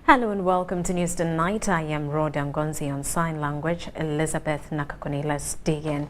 Hello and welcome to News Tonight. I am Rhoda Ngonzi on sign language. Elizabeth Nakakuni. Let's dig in.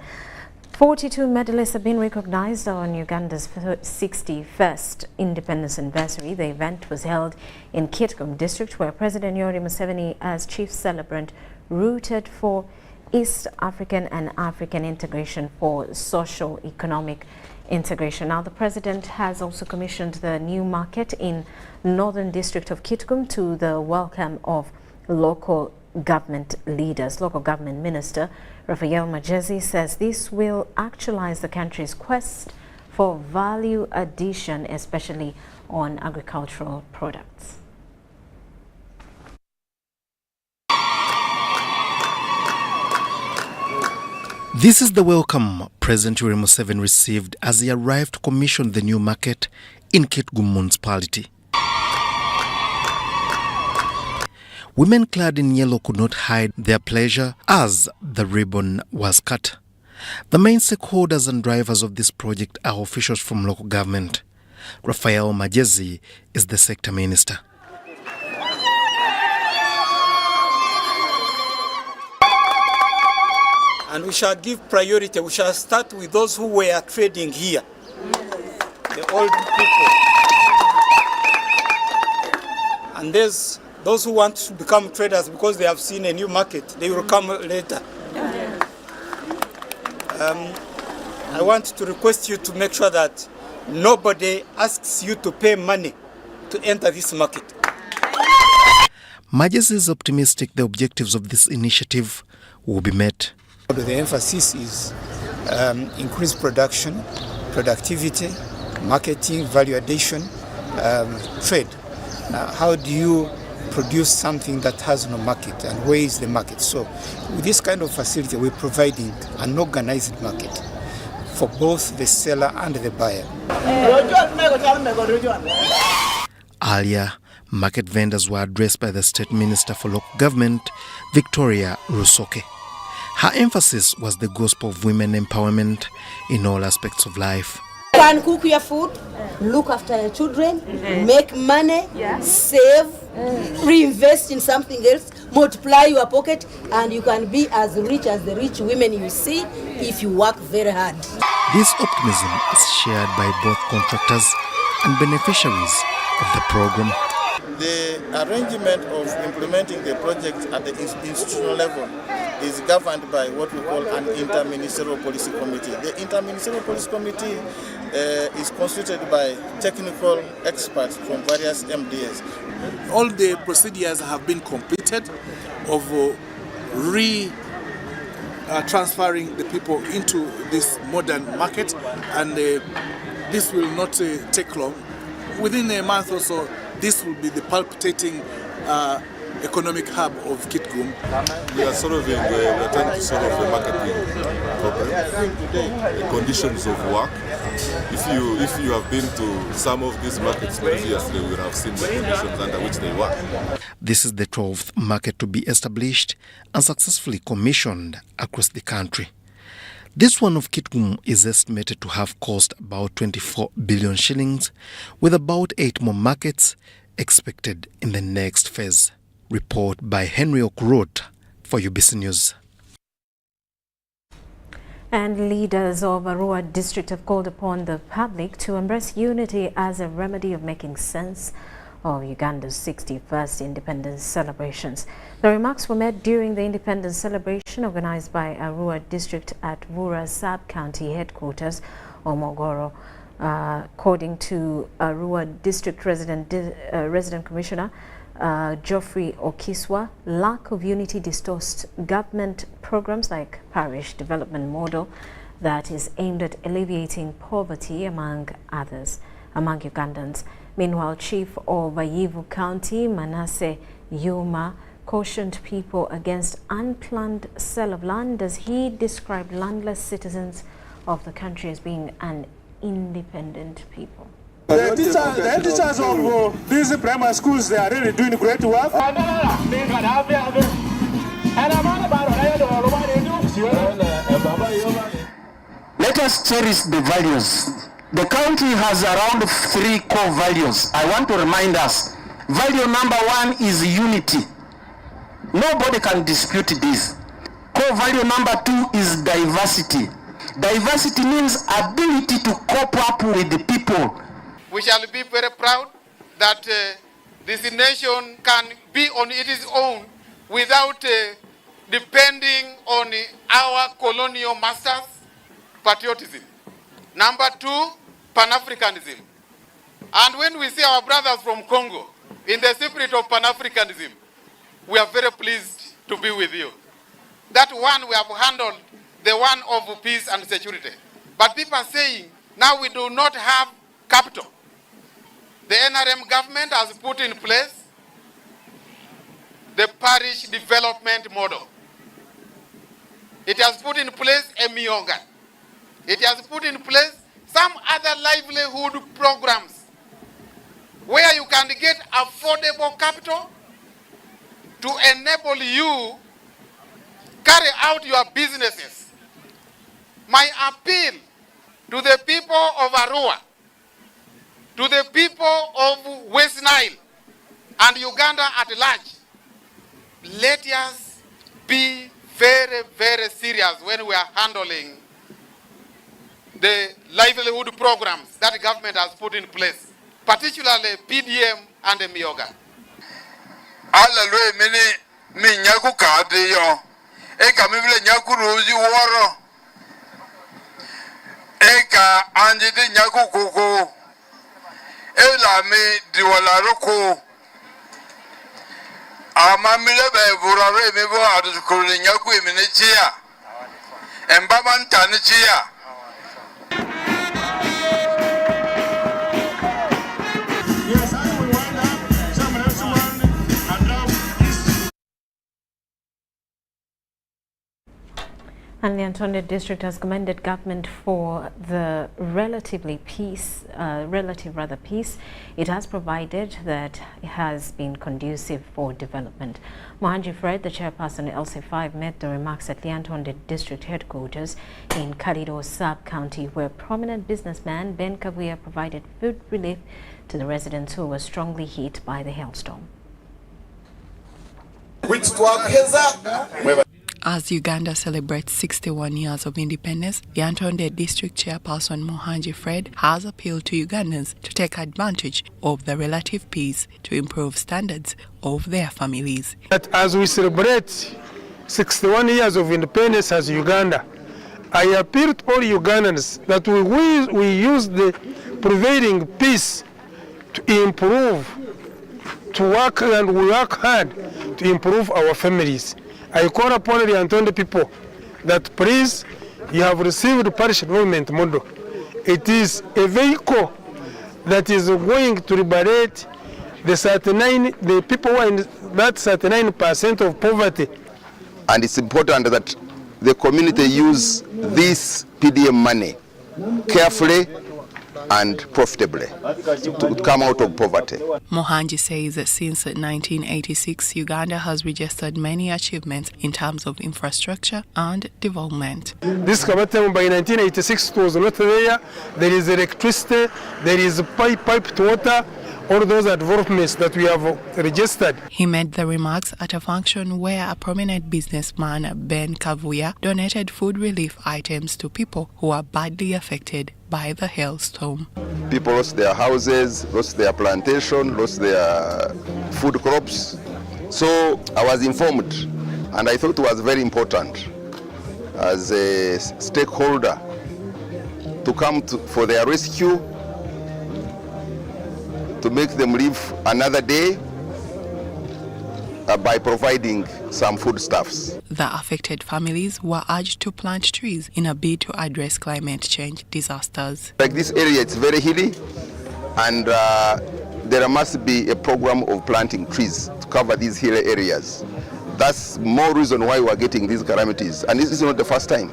42 medalists have been recognized on Uganda's 61st independence anniversary. The event was held in Kitgum district, where President Yoweri Museveni, as chief celebrant, rooted for East African and African integration for socio-economic integration. Now, the president has also commissioned the new market in northern district of Kitgum to the welcome of local government leaders. Local government minister Raphael Magezi says this will actualize the country's quest for value addition, especially on agricultural products. This is the welcome President Yoweri Museveni received as he arrived to commission the new market in Kitgum municipality. Women clad in yellow could not hide their pleasure as the ribbon was cut. The main stakeholders and drivers of this project are officials from local government. Raphael Magezi is the sector minister. And we shall give priority. We shall start with those who were trading here, the old people. And there's those who want to become traders because they have seen a new market. They will come later. I want to request you to make sure that nobody asks you to pay money to enter this market. Magezi is optimistic the objectives of this initiative will be met. The emphasis is increased production, productivity, marketing, value addition, trade. Now, how do you produce something that has no market, and where is the market? So with this kind of facility, we're providing an organized market for both the seller and the buyer. Earlier, market vendors were addressed by the State Minister for Local Government, Victoria Rusoke. Her emphasis was the gospel of women empowerment in all aspects of life. You can cook your food, look after your children, make money, save, reinvest in something else, multiply your pocket, and you can be as rich as the rich women you see if you work very hard. This optimism is shared by both contractors and beneficiaries of the program. The arrangement of implementing the project at the institutional level is governed by what we call an interministerial policy committee. The interministerial policy committee is constituted by technical experts from various MDAs. All the procedures have been completed of transferring the people into this modern market, and this will not take long. Within a month or so, this will be the palpitating economic hub of Kitgum. We are trying to solve the marketing problem, the conditions of work. If you have been to some of these markets previously, you will have seen the conditions under which they work. This is the 12th market to be established and successfully commissioned across the country. This one of Kitgum is estimated to have cost about 24 billion shillings, with about 8 more markets expected in the next phase. Report by Henry Okurot for UBC News. And leaders of Arua district have called upon the public to embrace unity as a remedy of making sense of Uganda's 61st independence celebrations. The remarks were made during the independence celebration organized by Arua district at Vura sub-county headquarters, Omogoro. According to Arua district resident commissioner Geoffrey Okiswa, lack of unity distorts government programs like parish development model that is aimed at alleviating poverty among Ugandans. Meanwhile, Chief of Yivu County, Manasseh Yuma, cautioned people against unplanned sale of land as he described landless citizens of the country as being an independent people. The teachers of these primary schools, they are really doing great work. Let us cherish the values. The country has around 3 core values. I want to remind us Value number one is unity. Nobody can dispute this. Core value number two is diversity. Diversity means ability to cope up with the people. We shall be very proud that this nation can be on its own without depending on our colonial masters. Patriotism. Number two, pan-Africanism. And when we see our brothers from Congo in the spirit of pan-Africanism, we are very pleased to be with you. That one we have handled, the one of peace and security. But people are saying, now we do not have capital. The NRM government has put in place the parish development model. It has put in place a Mionga. It has put in place some other livelihood programs where you can get affordable capital to enable you carry out your businesses. My appeal to the people of Arua, to the people of West Nile and Uganda at large, let us be very, very serious when we are handling the livelihood programs that the government has put in place, particularly PDM and the Mioga. Alla mi nyaku kadi yo eka mi vile nyaku rozi woro eka anje de nyaku kuku ela mi diwala roku ama mi lebe burare mi bo adu kule nyaku mi ne chia emba man tani chia. And the Antonde district has commended government for the relative peace it has provided that has been conducive for development. Mohanji Fred, the chairperson of LC5, met the remarks at the Antonde district headquarters in Kalido sub-county, where prominent businessman Ben Kavuya provided food relief to the residents who were strongly hit by the hailstorm. As Uganda celebrates 61 years of independence, the Antonde District Chairperson Mohanji Fred has appealed to Ugandans to take advantage of the relative peace to improve standards of their families. But as we celebrate 61 years of independence as Uganda, I appeal to all Ugandans that we use the prevailing peace to improve, to work and we work hard to improve our families. I call upon the Antonde people that please, you have received the parish development model. It is a vehicle that is going to liberate the people who are in that 39% of poverty. And it's important that the community use this PDM money carefully and profitably to come out of poverty. Mohanji says that since 1986, Uganda has registered many achievements in terms of infrastructure and development. This Kabatam by 1986 was not there. There is electricity, there is piped water, all those developments that we have registered. He made the remarks at a function where a prominent businessman, Ben Kavuya, donated food relief items to people who are badly affected by the hailstorm. People lost their houses, lost their plantation, lost their food crops. So I was informed, and I thought it was very important as a stakeholder to come for their rescue, to make them live another day by providing some foodstuffs. The affected families were urged to plant trees in a bid to address climate change disasters. Like this area, it's very hilly, and there must be a program of planting trees to cover these hilly areas. That's more reason why we are getting these calamities. And this is not the first time.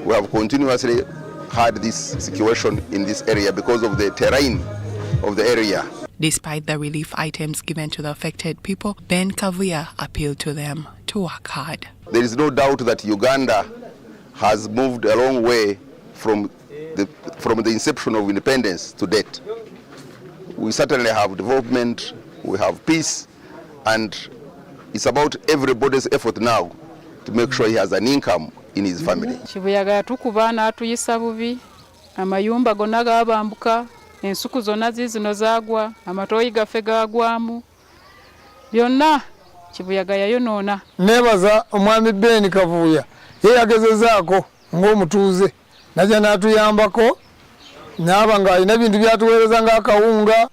We have continuously had this situation in this area because of the terrain of the area. Despite the relief items given to the affected people, Ben Kavuya appealed to them to work hard. There is no doubt that Uganda has moved a long way from the inception of independence to date. We certainly have development we have peace, and it's about everybody's effort now to make sure he has an income in his family. Kibuyaga yatukuba n'atuyisa bubi, amayumba gonna gaabambuka, ensuku zonna zino zaagwa, amatooyi gaffe gaagwamu, byonna Kibuyaga yayonoona. Neebaza omwami Ben Kavuuya, ye yagezezaako ng'omutuuze, najja n'atuyambako, n'aba ng'alina ebintu by'atuweereza ng'akawunga.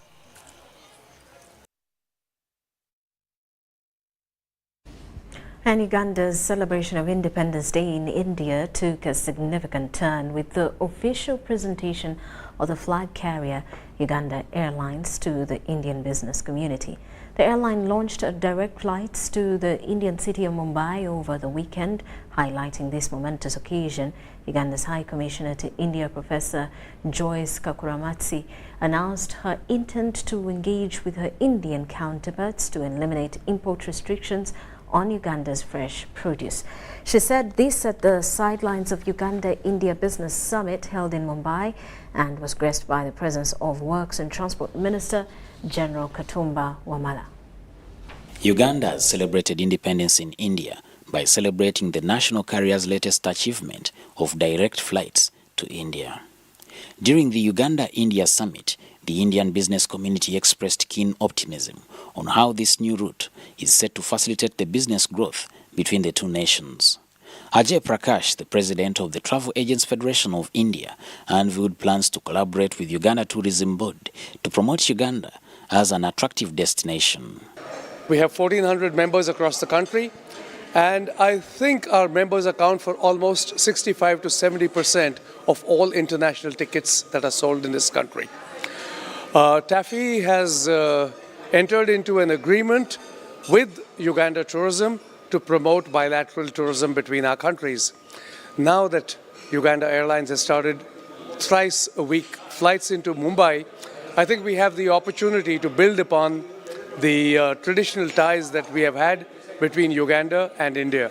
And Uganda's celebration of Independence Day in India took a significant turn with the official presentation of the flag carrier Uganda Airlines to the Indian business community. The airline launched direct flights to the Indian city of Mumbai over the weekend. Highlighting this momentous occasion, Uganda's High Commissioner to India, Professor Joyce Kakuramatsi, announced her intent to engage with her Indian counterparts to eliminate import restrictions on Uganda's fresh produce. She said this at the sidelines of Uganda-India Business Summit held in Mumbai and was graced by the presence of Works and Transport Minister General Katumba Wamala. Uganda has celebrated independence in India by celebrating the national carrier's latest achievement of direct flights to India. During the Uganda-India Summit, the Indian business community expressed keen optimism on how this new route is set to facilitate the business growth between the two nations. Ajay Prakash, the president of the Travel Agents Federation of India, unveiled plans to collaborate with Uganda Tourism Board to promote Uganda as an attractive destination. We have 1,400 members across the country, and I think our members account for almost 65 to 70% of all international tickets that are sold in this country. TAFE has entered into an agreement with Uganda Tourism to promote bilateral tourism between our countries. Now that Uganda Airlines has started thrice a week flights into Mumbai, I think we have the opportunity to build upon the traditional ties that we have had between Uganda and India.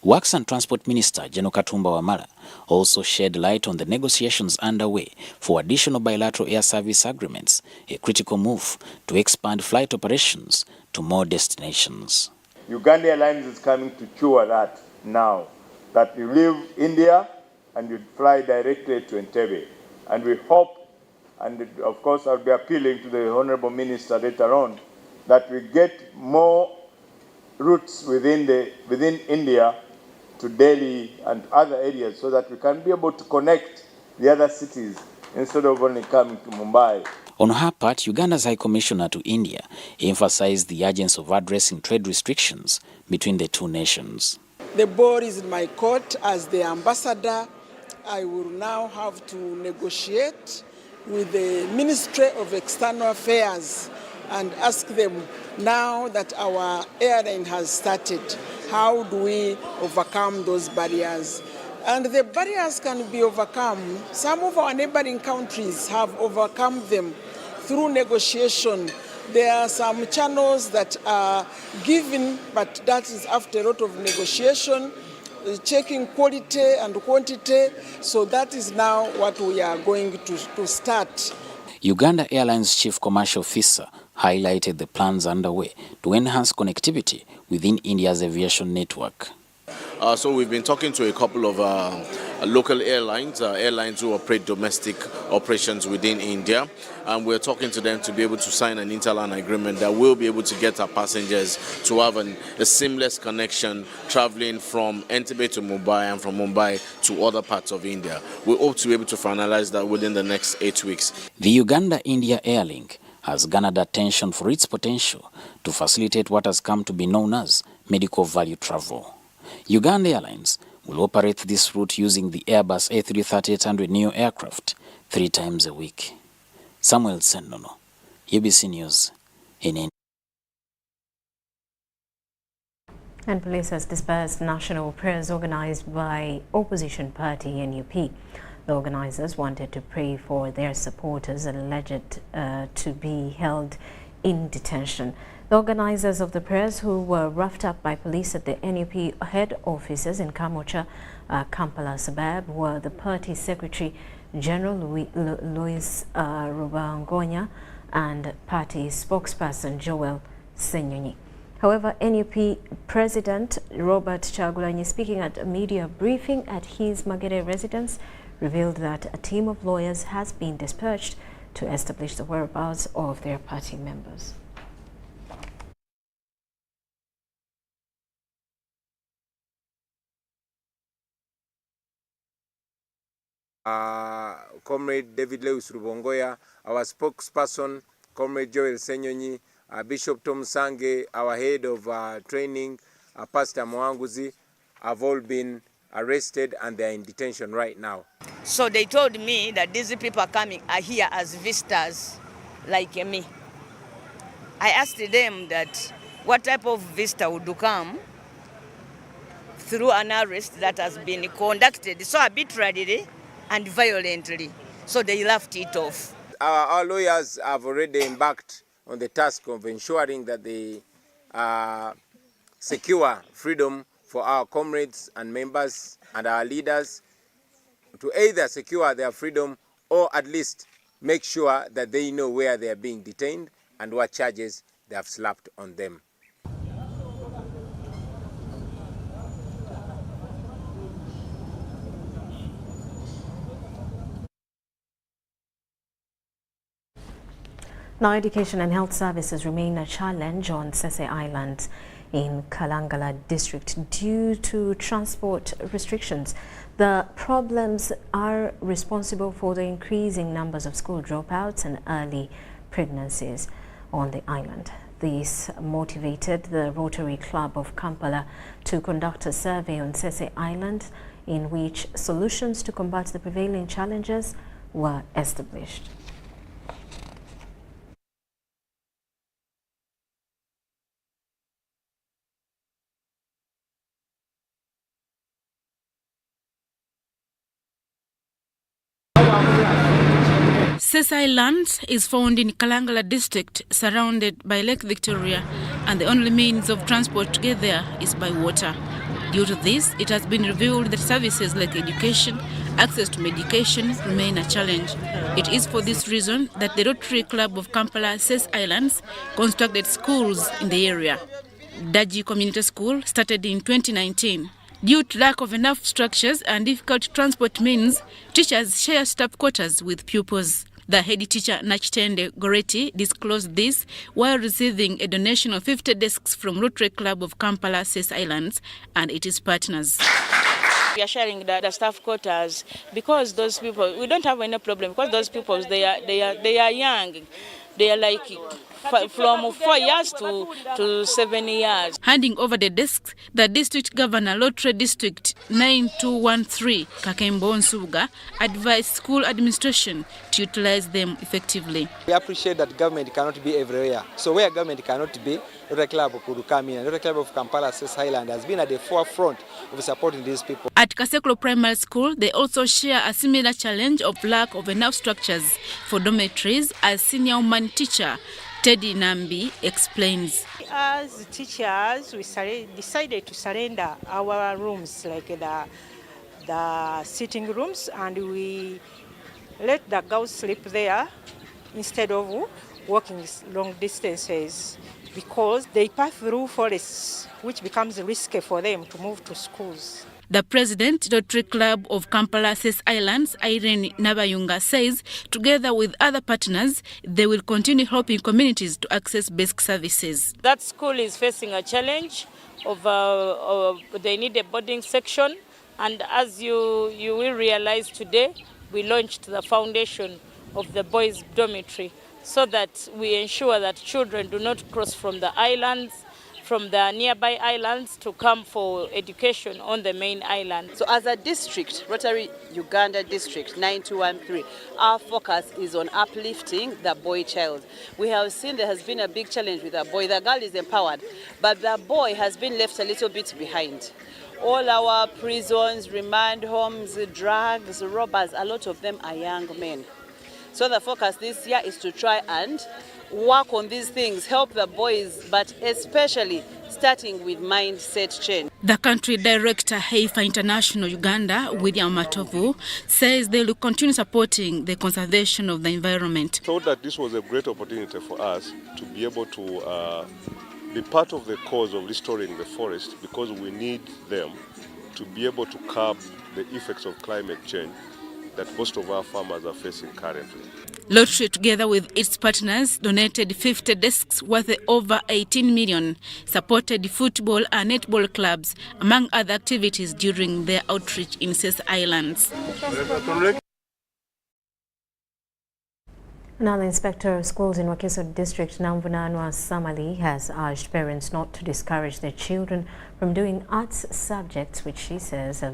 Works and Transport Minister General Katumba Wamala also shed light on the negotiations underway for additional bilateral air service agreements, a critical move to expand flight operations to more destinations. Uganda Airlines is coming to cure that now, that you leave India and you fly directly to Entebbe. And we hope, and of course I'll be appealing to the Honorable Minister later on, that we get more routes within India to Delhi and other areas so that we can be able to connect the other cities instead of only coming to Mumbai. On her part, Uganda's High Commissioner to India emphasized the urgency of addressing trade restrictions between the two nations. The ball is in my court as the ambassador. I will now have to negotiate with the Ministry of External Affairs and ask them, now that our airline has started, how do we overcome those barriers? And the barriers can be overcome. Some of our neighboring countries have overcome them through negotiation. There are some channels that are given, but that is after a lot of negotiation, checking quality and quantity. So that is now what we are going to start. Uganda Airlines Chief Commercial Officer highlighted the plans underway to enhance connectivity within India's aviation network. So we've been talking to a couple of local airlines, airlines who operate domestic operations within India, and we're talking to them to be able to sign an interline agreement that will be able to get our passengers to have a seamless connection traveling from Entebbe to Mumbai and from Mumbai to other parts of India. We hope to be able to finalize that within the next 8 weeks. The Uganda-India Airlink has garnered attention for its potential to facilitate what has come to be known as medical value travel. Uganda Airlines will operate this route using the Airbus A330-800neo aircraft 3 times a week. Samuel Sendono, UBC News in India. And police has dispersed national prayers organized by opposition party NUP. The organizers wanted to pray for their supporters alleged to be held in detention. The organizers of the prayers, who were roughed up by police at the NUP head offices in Kamocha, Kampala suburb, were the party secretary General Louis Rubangonya and party spokesperson Joel Senyonyi. However, NUP President Robert Chagulanyi, speaking at a media briefing at his Magere residence, revealed that a team of lawyers has been dispatched to establish the whereabouts of their party members. Comrade David Lewis Rubongoya, our spokesperson, Comrade Joel Senyonyi, Bishop Tom Sange, our head of training, Pastor Mwanguzi, have all been arrested and they are in detention right now. So they told me that these people are here as visitors like me. I asked them that what type of visitor would come through an arrest that has been conducted so arbitrarily and violently. So they laughed it off. Our lawyers have already embarked on the task of ensuring that they secure freedom for our comrades and members and our leaders, to either secure their freedom or at least make sure that they know where they are being detained and what charges they have slapped on them. Now, education and health services remain a challenge on Sese Island in Kalangala district due to transport restrictions. The problems are responsible for the increasing numbers of school dropouts and early pregnancies on the island. This motivated the Rotary Club of Kampala to conduct a survey on Sese Island in which solutions to combat the prevailing challenges were established. Sese Island is found in Kalangala district, surrounded by Lake Victoria, and the only means of transport to get there is by water. Due to this, it has been revealed that services like education, access to medication remain a challenge. It is for this reason that the Rotary Club of Kampala Sese Islands constructed schools in the area. Daji Community School started in 2019. Due to lack of enough structures and difficult transport means, teachers share staff quarters with pupils. The head teacher, Nachitende Goretti, disclosed this while receiving a donation of 50 desks from Rotary Club of Kampala Sese Islands and its partners. We are sharing the staff quarters because those people, we don't have any problem because those people, they are young. They are like from 4 years to 7 years. Handing over the desks, the District Governor, Lotre District 9213, Kakembo Nsubuga, advised school administration to utilize them effectively. We appreciate that government cannot be everywhere. So where government cannot be, Rotary Club could come in. And Rotary Club of Kampala Sese Island has been at the forefront of supporting these people. At Kaseklo Primary School, they also share a similar challenge of lack of enough structures for dormitories, as senior woman teacher Teddy Nambi explains. As teachers, we decided to surrender our rooms, like the sitting rooms, and we let the girls sleep there instead of walking long distances, because they pass through forests, which becomes risky for them to move to schools. The president, Rotary Club of Kampala Sese Islands, Irene Nabayunga, says together with other partners, they will continue helping communities to access basic services. That school is facing a challenge of they need a boarding section, and as you will realize today, we launched the foundation of the boys' dormitory so that we ensure that children do not cross from the islands, from the nearby islands, to come for education on the main island. So as a district, Rotary Uganda District 9213, our focus is on uplifting the boy child. We have seen there has been a big challenge with the boy. The girl is empowered, but the boy has been left a little bit behind. All our prisons, remand homes, drugs, robbers, a lot of them are young men. So the focus this year is to try and work on these things, help the boys, but especially starting with mindset change. The country director, Heifa International Uganda, William Matovu, says they will continue supporting the conservation of the environment. I thought that this was a great opportunity for us to be able to be part of the cause of restoring the forest, because we need them to be able to curb the effects of climate change that most of our farmers are facing currently. Lottery, together with its partners, donated 50 desks worth over 18 million, supported football and netball clubs, among other activities during their outreach in Sese Islands. Now, the Inspector of Schools in Wakiso District, Namvunanwa Samali, has urged parents not to discourage their children from doing arts subjects, which she says are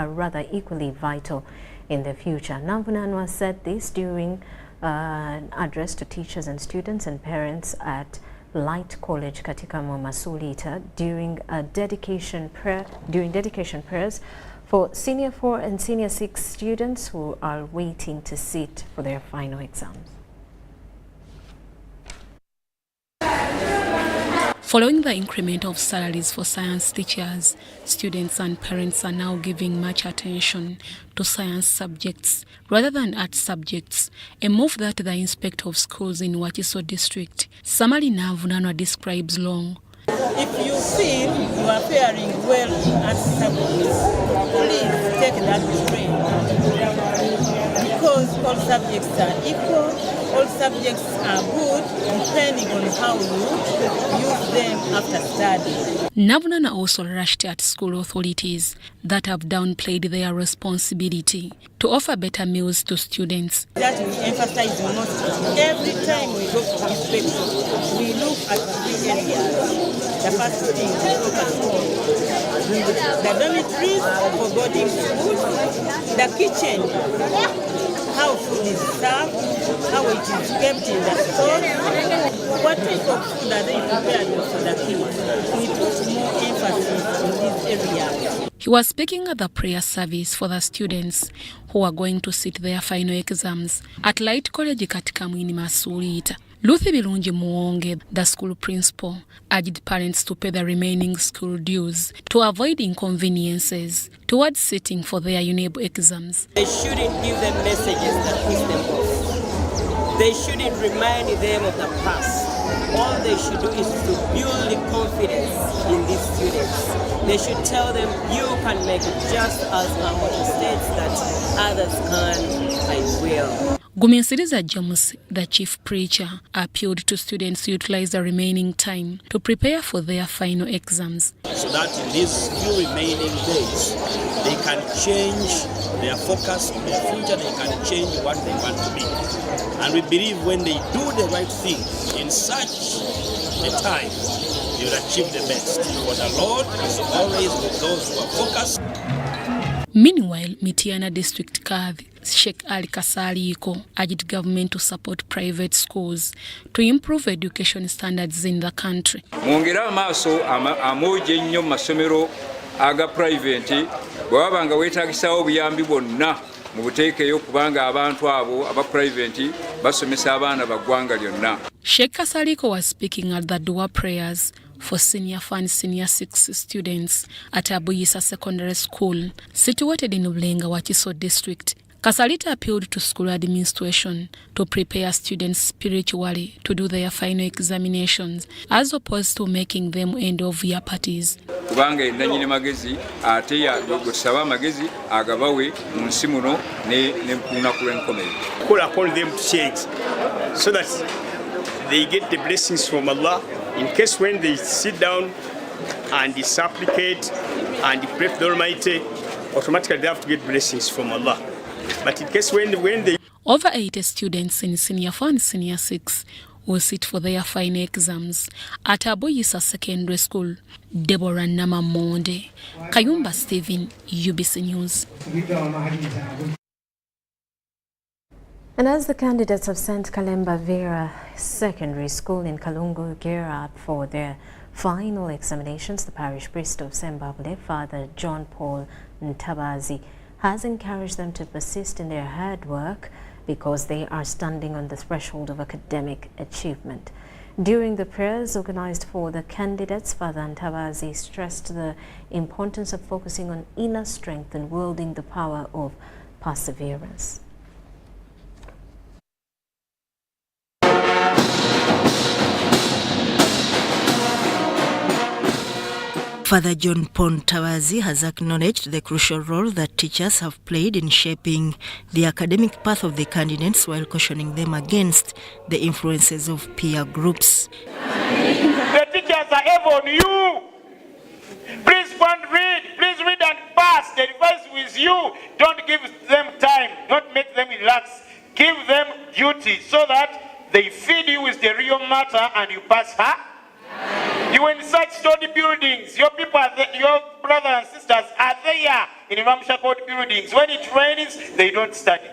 rather equally vital in their future. Namvunanwa said this during an address to teachers and students and parents at Light College katika Masulita during dedication prayers for Senior 4 and Senior 6 students who are waiting to sit for their final exams. Following the increment of salaries for science teachers, students and parents are now giving much attention to science subjects rather than art subjects, a move that the Inspector of Schools in Wakiso District, Samali Navunanwa, describes long. If you feel you are faring well at subjects, please take that trade. Because all subjects are equal, all subjects are good, depending on how you use them after study. Navunana also rushed at school authorities that have downplayed their responsibility to offer better meals to students. That we emphasize most. Every time we go to inspection, we look at 3 areas. The first thing we focus on the dormitories for boarding schools, the kitchen, how food is served, how it is kept in the store, what type of food are they prepared for the kids. We put more emphasis on these areas. He was speaking at the prayer service for the students who are going to sit their final exams at Light College katika Mwini Masulita. Luthi Birungi Muonge, the school principal, urged parents to pay the remaining school dues to avoid inconveniences towards sitting for their UNEB exams. They shouldn't give them messages that piss them off. They shouldn't remind them of the past. All they should do is to build the confidence in these students. They should tell them, you can make it just as Amoni states that others can, I will. Guminsiriza James, the chief preacher, appealed to students to utilize the remaining time to prepare for their final exams. So that in these few remaining days, they can change their focus on their future, they can change what they want to be. And we believe when they do the right thing in such a time, they will achieve the best. For the Lord is always with those who are focused. Meanwhile, Mityana District Kadhi Sheikh Ali Kasaliko urged government to support private schools to improve education standards in the country. Mwongera amaaso amoje nnyo masomero aga private bwabanga wetagisawo obuyambi bwonna mu buteekeyo kubanga abantu abo aba private basomesa abaana baggwanga lyonna. Sheikh Kasaliko was speaking at the dua prayers for Senior 4 and Senior 6 students at Abuyisa Secondary School, situated in Ulenga, Wakiso District. Kasalita appealed to school administration to prepare students spiritually to do their final examinations, as opposed to making them end-of-year parties. Kubanga endanyine magezi ate ya gosaba amagezi agabawe mu nsi muno ne lunaku lw'enkomerero. Call upon them to change so that they get the blessings from Allah. In case when they sit down and they supplicate and they pray to the Almighty, automatically they have to get blessings from Allah. But in case when they... Over 80 students in Senior 4 and Senior 6 will sit for their final exams at Abuyisa Secondary School. Deborah Namamonde, Kayumba Stephen, UBC News. And as the candidates of St. Kalemba Vera Secondary School in Kalungu gear up for their final examinations, the parish priest of Sembabule, Father John Paul Ntabazi, has encouraged them to persist in their hard work because they are standing on the threshold of academic achievement. During the prayers organized for the candidates, Father Ntabazi stressed the importance of focusing on inner strength and wielding the power of perseverance. Father John Ntabazi has acknowledged the crucial role that teachers have played in shaping the academic path of the candidates while cautioning them against the influences of peer groups. The teachers are able on you. Please go and read. Please read and pass. The advice with you. Don't give them time. Don't make them relax. Give them duty so that they feed you with the real matter and you pass her. You in such study buildings, your people are there, your brothers and sisters are there in Ramsha Court buildings. When it rains, they don't study.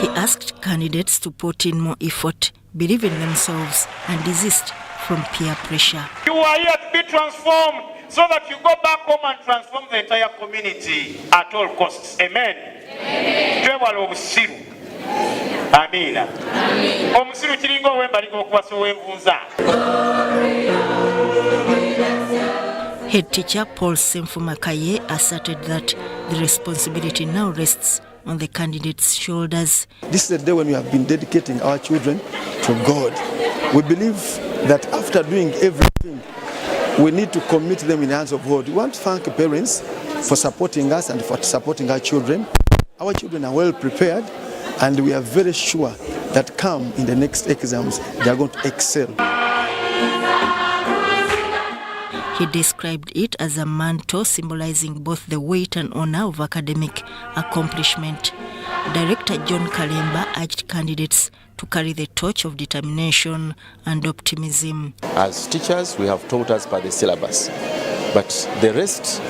He asked candidates to put in more effort, believe in themselves, and desist from peer pressure. You are here to be transformed so that you go back home and transform the entire community at all costs. Amen. Amen. Amina. Omusiru kiringo wemba liko kubaso wenvunza. Head teacher Paul Semfumakaye asserted that the responsibility now rests on the candidates' shoulders. This is the day when we have been dedicating our children to God. We believe that after doing everything, we need to commit them in the hands of God. We want to thank parents for supporting us and for supporting our children. Our children are well prepared, and we are very sure that come in the next exams, they are going to excel. He described it as a mantle symbolizing both the weight and honor of academic accomplishment. Director John Kalemba urged candidates to carry the torch of determination and optimism. As teachers, we have taught us by the syllabus, but the rest,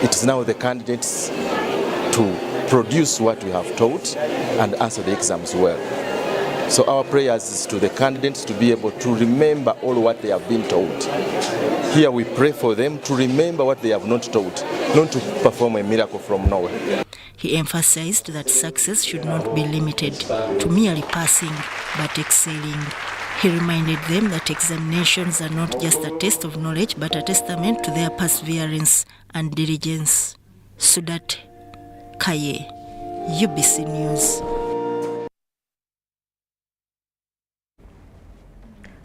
it is now the candidates to produce what we have taught and answer the exams well. So our prayers is to the candidates to be able to remember all what they have been taught. Here we pray for them to remember what they have not taught, not to perform a miracle from nowhere. He emphasized that success should not be limited to merely passing, but excelling. He reminded them that examinations are not just a test of knowledge, but a testament to their perseverance and diligence. Sudat Kaye, UBC News.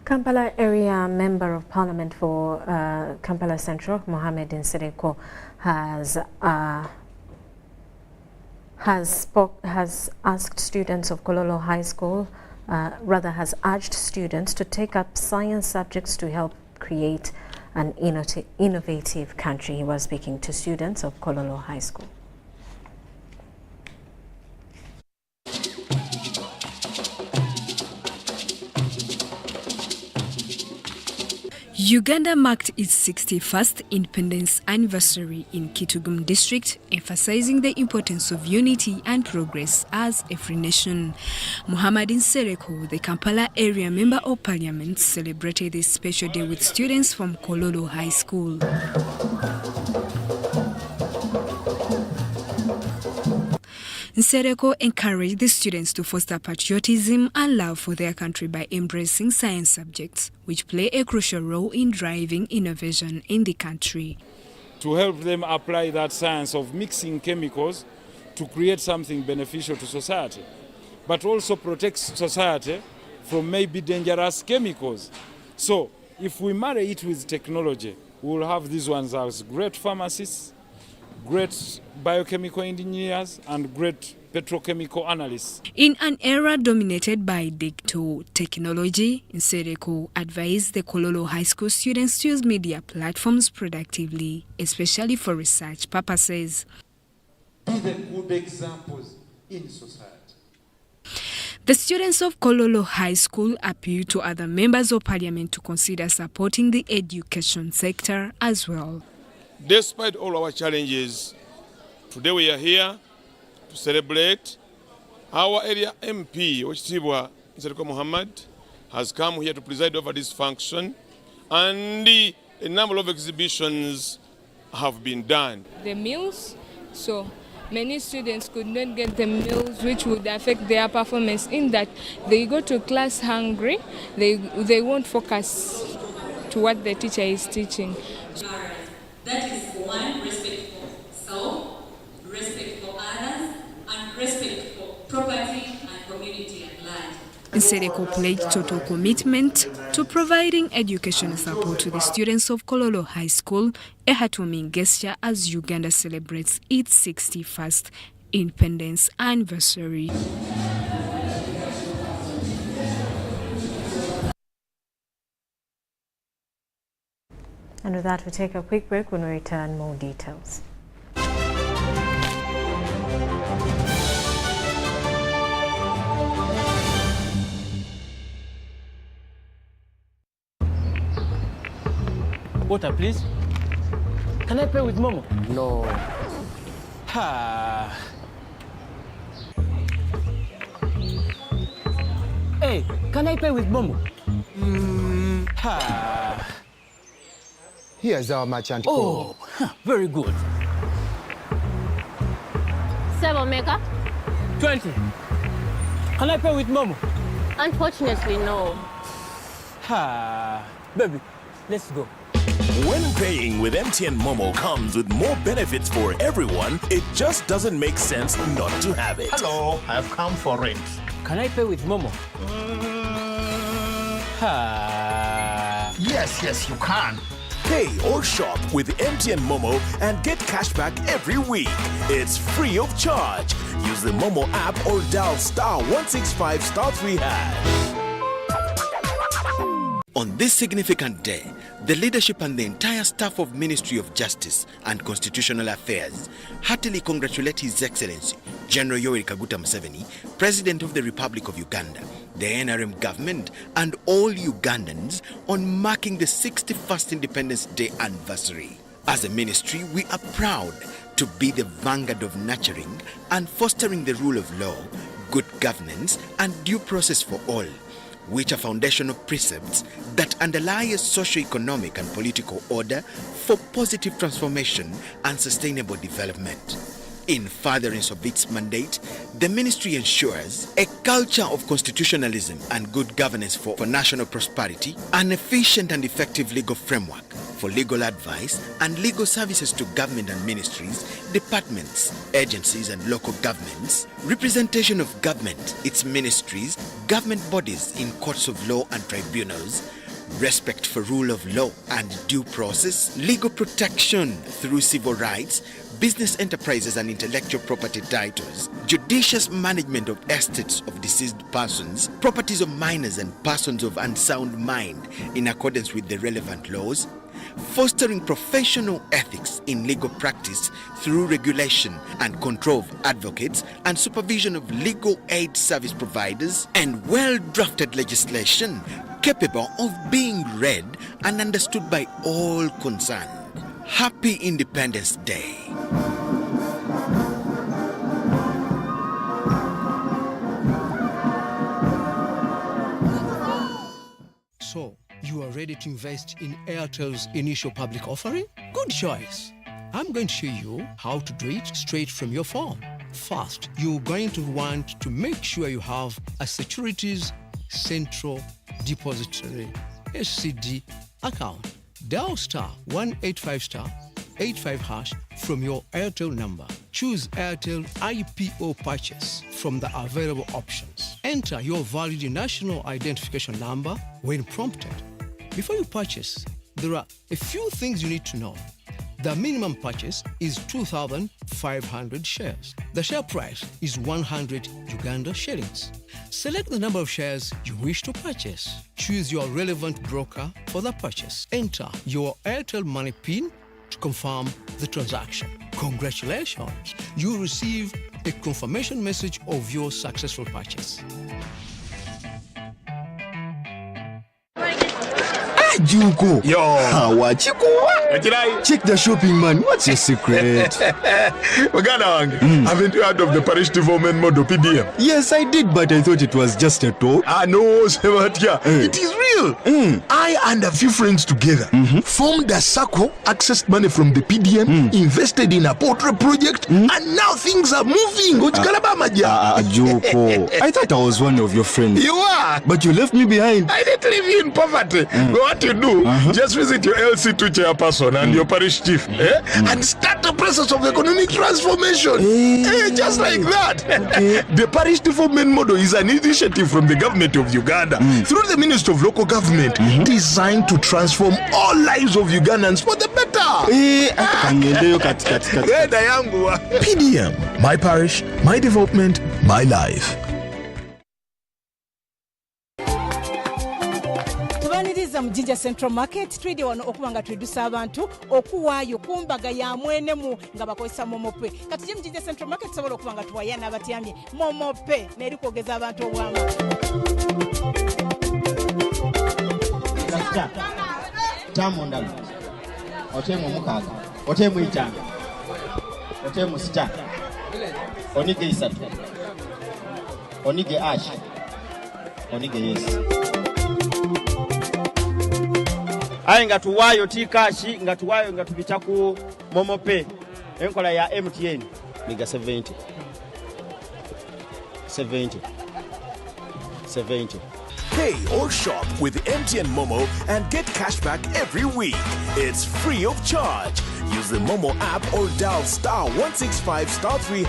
Kampala area member of parliament for Kampala Central, Mohammed Nsereko, has asked students of Kololo High School, has urged students to take up science subjects to help create an innovative country. He was speaking to students of Kololo High School. Uganda marked its 61st independence anniversary in Kitgum district, emphasizing the importance of unity and progress as a free nation. Mohammed Nsereko, the Kampala area member of parliament, celebrated this special day with students from Kololo High School. Nsereko encouraged the students to foster patriotism and love for their country by embracing science subjects, which play a crucial role in driving innovation in the country. To help them apply that science of mixing chemicals to create something beneficial to society, but also protect society from maybe dangerous chemicals. So if we marry it with technology, we will have these ones as great pharmacists, great biochemical engineers, and great petrochemical analysts. In an era dominated by digital technology, Nsereko advised the Kololo High School students to use media platforms productively, especially for research purposes. Be the good examples in society. The students of Kololo High School appeal to other members of parliament to consider supporting the education sector as well. Despite all our challenges, today we are here to celebrate. Our area MP, Ochitibwa Nsereko Muhammad, has come here to preside over this function, and a number of exhibitions have been done. The meals, so many students could not get the meals, which would affect their performance in that they go to class hungry, they won't focus to what the teacher is teaching. That is for one, respect for self, respect for others, and respect for property and community at large. Nsereko pledged total commitment to providing educational support to the students of Kololo High School, a heartwarming gesture as Uganda celebrates its 61st independence anniversary. And with that, we take a quick break. When we return, more details. Water, please. Can I pay with Momo? No. Ha. Hey, can I pay with Momo? Ha. Here's our merchant. Oh, very good. 7 Mega? 20. Can I pay with Momo? Unfortunately, no. Ha. Baby, let's go. When paying with MTN Momo comes with more benefits for everyone, it just doesn't make sense not to have it. Hello, I've come for rent. Can I pay with Momo? Yes, you can. Pay or shop with MTN Momo and get cashback every week. It's free of charge. Use the Momo app or dial *165*3#. On this significant day, the leadership and the entire staff of Ministry of Justice and Constitutional Affairs heartily congratulate His Excellency General Yoweri Kaguta Museveni, President of the Republic of Uganda, the NRM government, and all Ugandans on marking the 61st Independence Day anniversary. As a ministry, we are proud to be the vanguard of nurturing and fostering the rule of law, good governance, and due process for all, which are foundational precepts that underlie a socio-economic and political order for positive transformation and sustainable development. In furtherance of its mandate, the ministry ensures a culture of constitutionalism and good governance for national prosperity, an efficient and effective legal framework for legal advice and legal services to government and ministries, departments, agencies and local governments, representation of government, its ministries, government bodies in courts of law and tribunals, respect for rule of law and due process, legal protection through civil rights, business enterprises and intellectual property titles, judicious management of estates of deceased persons, properties of minors and persons of unsound mind in accordance with the relevant laws, fostering professional ethics in legal practice through regulation and control of advocates and supervision of legal aid service providers, and well-drafted legislation capable of being read and understood by all concerned. Happy Independence Day. So, you are ready to invest in Airtel's initial public offering? Good choice. I'm going to show you how to do it straight from your phone. First, you're going to want to make sure you have a Securities Central Depository SCD account. Dial *185*85# from your Airtel number. Choose Airtel IPO purchase from the available options. Enter your valid national identification number when prompted. Before you purchase, there are a few things you need to know. The minimum purchase is 2,500 shares. The share price is 100 Uganda shillings. Select the number of shares you wish to purchase. Choose your relevant broker for the purchase. Enter your Airtel Money PIN to confirm the transaction. Congratulations! You receive a confirmation message of your successful purchase. Juko. Yo. Check the shopping, man. What's your secret? Haven't you heard of the parish development model PDM? Yes, I did, but I thought it was just a talk. No, Sebatia. It is real. I and a few friends together formed a circle, accessed money from the PDM, invested in a poultry project, and now things are moving. Joko. I thought I was one of your friends. You are. But you left me behind. I didn't leave you in poverty. What you do, just visit your LC2 chairperson and your parish chief and start the process of economic transformation. Just like that. The parish development model is an initiative from the government of Uganda through the Ministry of Local Government designed to transform all lives of Ugandans for the better. PDM, my parish, my development, my life. Mjinja Central Market trade wano okubanga twedusa abantu okuwaayo kumbaga ya mwenemu nga bakozesa momope kati Mjinja Central Market sobola okubanga tuwayana abatyamye momope neri kwogeza abantu obwama tamu ndala otemu mukaga otemu itano otemu sita onige isatu onige ash onige yes aye nga tuwayo tikashi nga tuwayo nga tubita ku momope enkola ya MTN miga 70 Pay or shop with MTN Momo and get cash back every week. It's free of charge. Use the Momo app or dial *165*3#.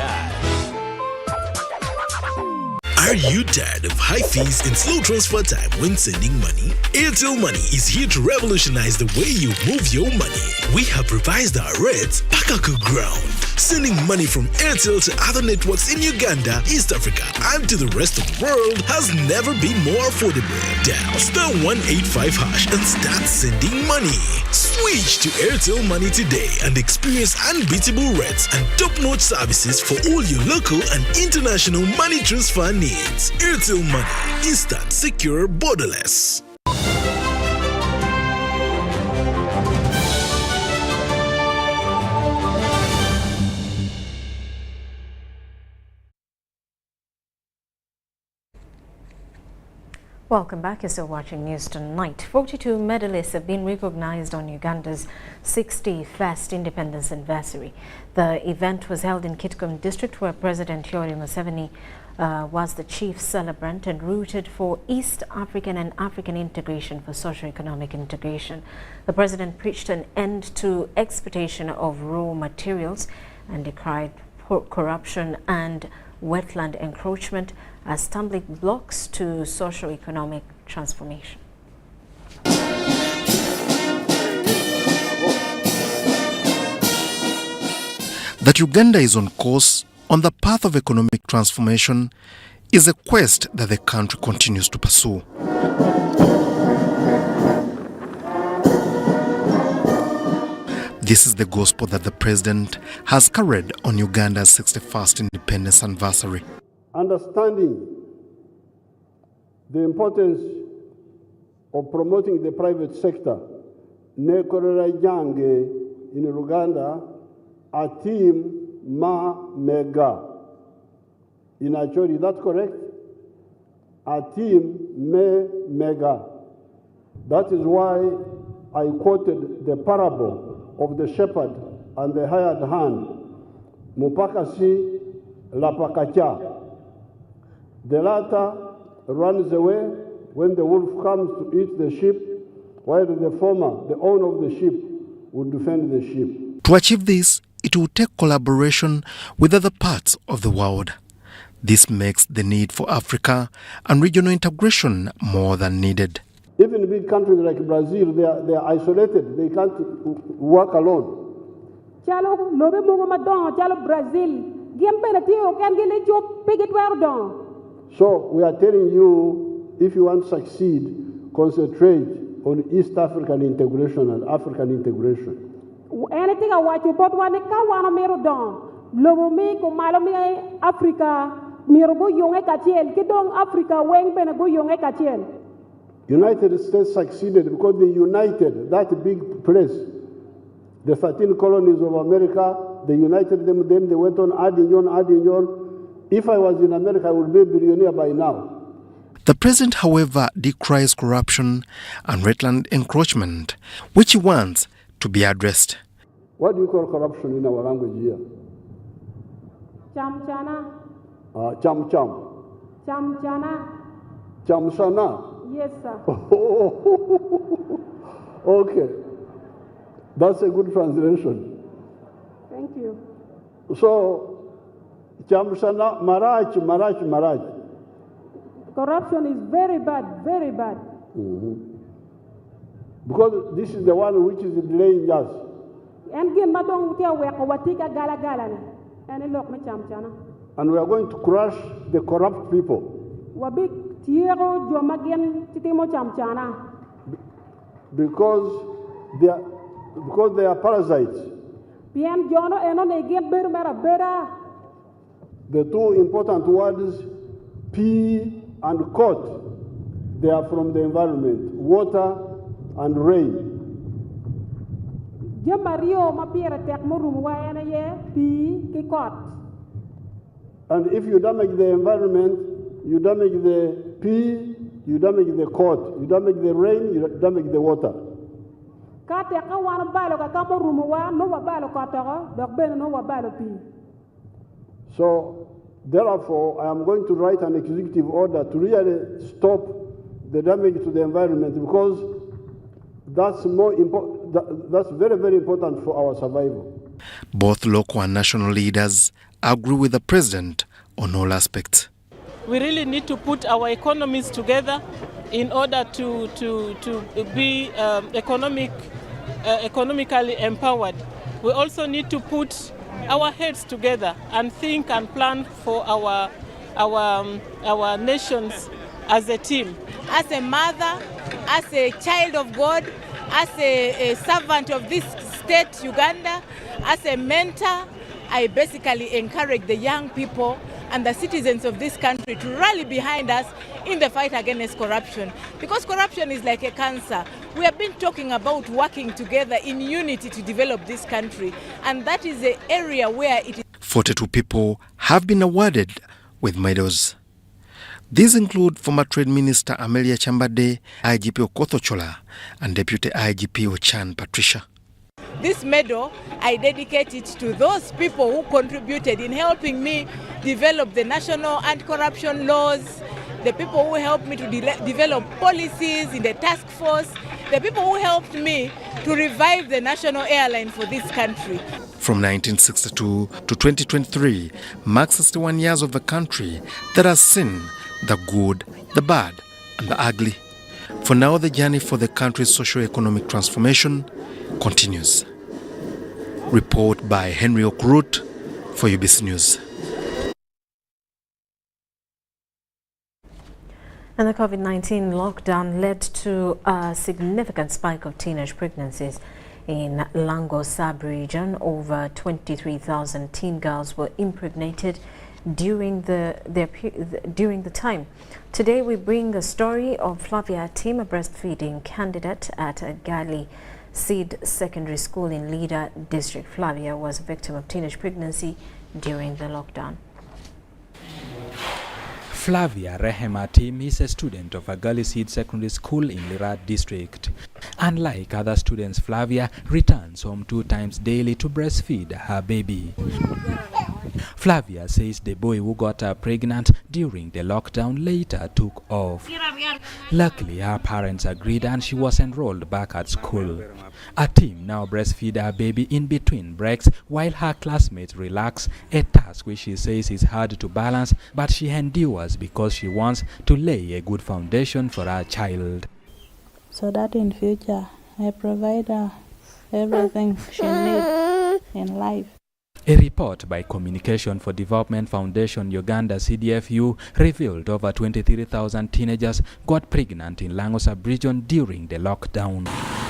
Are you tired of high fees and slow transfer time when sending money? Airtel Money is here to revolutionize the way you move your money. We have revised our rates back to ground. Sending money from Airtel to other networks in Uganda, East Africa, and to the rest of the world has never been more affordable. Dial *185# and start sending money. Switch to Airtel Money today and experience unbeatable rates and top-notch services for all your local and international money transfer needs. Airtel Money. Instant, secure, borderless. Welcome back. You're still watching News Tonight. 42 medalists have been recognized on Uganda's 61st independence anniversary. The event was held in Kitgum district where President Yoweri Museveni was the chief celebrant and rooted for East African and African integration for socio-economic integration. The president preached an end to exploitation of raw materials and decried corruption and wetland encroachment as stumbling blocks to socio-economic transformation. That Uganda is on course on the path of economic transformation is a quest that the country continues to pursue. This is the gospel that the president has carried on Uganda's 61st independence anniversary. Understanding the importance of promoting the private sector, nekorera jange in Uganda, a team ma mega. In Acholi, is that correct? A team me mega. That is why I quoted the parable of the shepherd and the hired hand, Mupakasi lapakacha. The latter runs away when the wolf comes to eat the sheep, while the former, the owner of the sheep, would defend the sheep. To achieve this, it will take collaboration with other parts of the world. This makes the need for Africa and regional integration more than needed. Even big countries like Brazil, they are isolated. They can't work alone. So we are telling you, if you want to succeed, concentrate on East African integration and African integration. United States succeeded because they united that big place. The 13 colonies of America, they united them, then they went on adding on. If I was in America, I would be a billionaire by now. The president, however, decries corruption and wetland encroachment, which he wants to be addressed. What do you call corruption in our language here? Chamchana. Cham. Chamchana. Chamsana. Yes, sir. Okay. That's a good translation. Thank you. So, Chamsana, Maraj. Corruption is very bad, very bad. Mm-hmm. Because this is the one which is delaying us. And we are going to crush the corrupt people. Because they are parasites. The two important words, P and cot, they are from the environment, water and rain. And if you damage the environment, you damage the P, you damage the cot, you damage the rain, you damage the water. So, therefore, I am going to write an executive order to really stop the damage to the environment, because that's that's very, very important for our survival. Both local and national leaders agree with the president on all aspects. We really need to put our economies together in order to be economically empowered. We also need to put our heads together and think and plan for our nations as a team. As a mother, as a child of God, as a servant of this state, Uganda, as a mentor, I basically encourage the young people and the citizens of this country to rally behind us in the fight against corruption. Because corruption is like a cancer. We have been talking about working together in unity to develop this country. And that is the area where it is. 42 people have been awarded with medals. These include former Trade Minister Amelia Chambade, IGP Okoth Ochola, and Deputy IGP Ochan Patricia. This medal, I dedicate it to those people who contributed in helping me develop the national anti-corruption laws, the people who helped me to develop policies in the task force, the people who helped me to revive the national airline for this country. From 1962 to 2023 marks 61 years of a country that has seen the good, the bad, and the ugly. For now, the journey for the country's socio-economic transformation continues. Report by Henry Okrut for UBC News. And the COVID-19 lockdown led to a significant spike of teenage pregnancies in Lango sub-region. Over 23,000 teen girls were impregnated during the time. Today we bring the story of Flavia Tim, a breastfeeding candidate at a Gali Seed Secondary School in Lida District. Flavia was a victim of teenage pregnancy during the lockdown. Flavia Rehema Tim is a student of a Gali Seed Secondary School in Lira District. Unlike other students, Flavia returns home 2 times daily to breastfeed her baby. Flavia says the boy who got her pregnant during the lockdown later took off. Luckily, her parents agreed and she was enrolled back at school. A team now breastfeeds her baby in between breaks while her classmates relax, a task which she says is hard to balance, but she endures because she wants to lay a good foundation for her child. So that in future, I provide her everything she needs in life. A report by Communication for Development Foundation Uganda CDFU revealed over 23,000 teenagers got pregnant in Lango sub-region during the lockdown.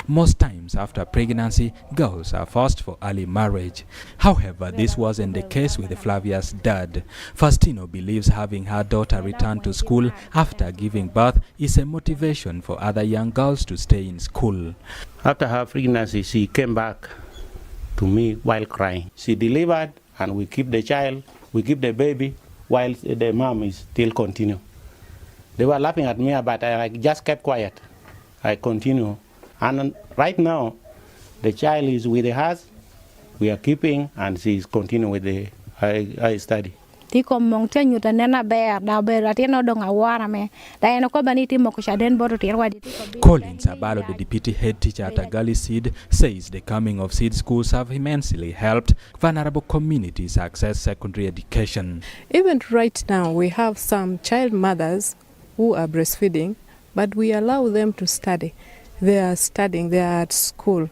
Most times after pregnancy, girls are forced for early marriage. However, this wasn't the case with Flavia's dad. Faustino believes having her daughter return to school after giving birth is a motivation for other young girls to stay in school. After her pregnancy, she came back to me while crying. She delivered, and we keep the child, we keep the baby, while the mom is still continue. They were laughing at me, but I just kept quiet. I continue. And right now, the child is with us. We are keeping, and she is continuing with the high study. Collins Abalo, the deputy head teacher at Agali Seed, says the coming of seed schools have immensely helped vulnerable communities access secondary education. Even right now, we have some child mothers who are breastfeeding, but we allow them to study. They are studying, they are at school.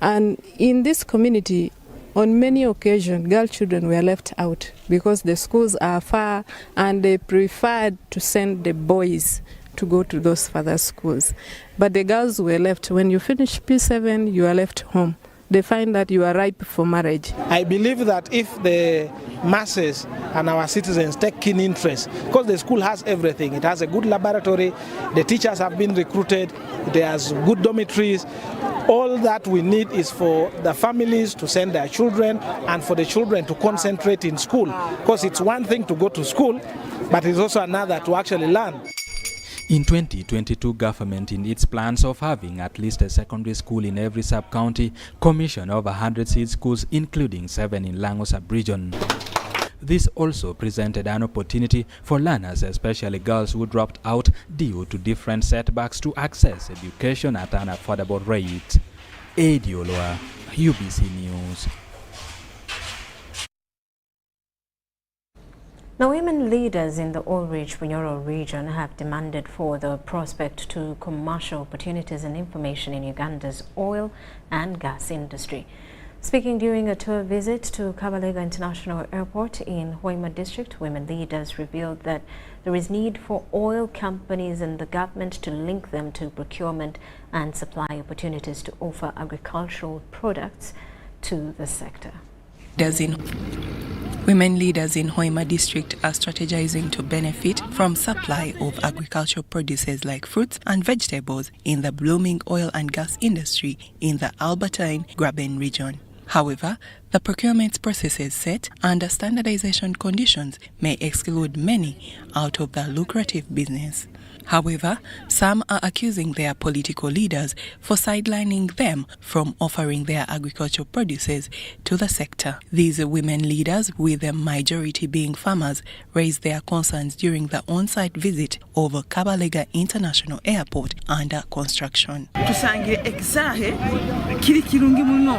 And in this community, on many occasions, girl children were left out because the schools are far and they preferred to send the boys to go to those further schools. But the girls were left. When you finish P7, you are left home. They find that you are ripe for marriage. I believe that if the masses and our citizens take keen interest, because the school has everything. It has a good laboratory, the teachers have been recruited, there's good dormitories. All that we need is for the families to send their children and for the children to concentrate in school. Because it's one thing to go to school, but it's also another to actually learn. In 2022, government, in its plans of having at least a secondary school in every sub-county, commissioned over 100 seed schools, including 7 in Lango sub-region. This also presented an opportunity for learners, especially girls who dropped out due to different setbacks, to access education at an affordable rate. Edioloa, UBC News. Now, women leaders in the oil-rich Bunyoro region have demanded for the prospect to commercial opportunities and information in Uganda's oil and gas industry. Speaking during a tour visit to Kabalega International Airport in Hoima District, women leaders revealed that there is need for oil companies and the government to link them to procurement and supply opportunities to offer agricultural products to the sector. Women leaders in Hoima district are strategizing to benefit from supply of agricultural produces like fruits and vegetables in the blooming oil and gas industry in the Albertine Graben region. However, the procurement processes set under standardization conditions may exclude many out of the lucrative business. However, some are accusing their political leaders for sidelining them from offering their agricultural produces to the sector. These women leaders, with the majority being farmers, raised their concerns during the on-site visit of Kabalega International Airport under construction. Tusangire exahe kiri kirungi muno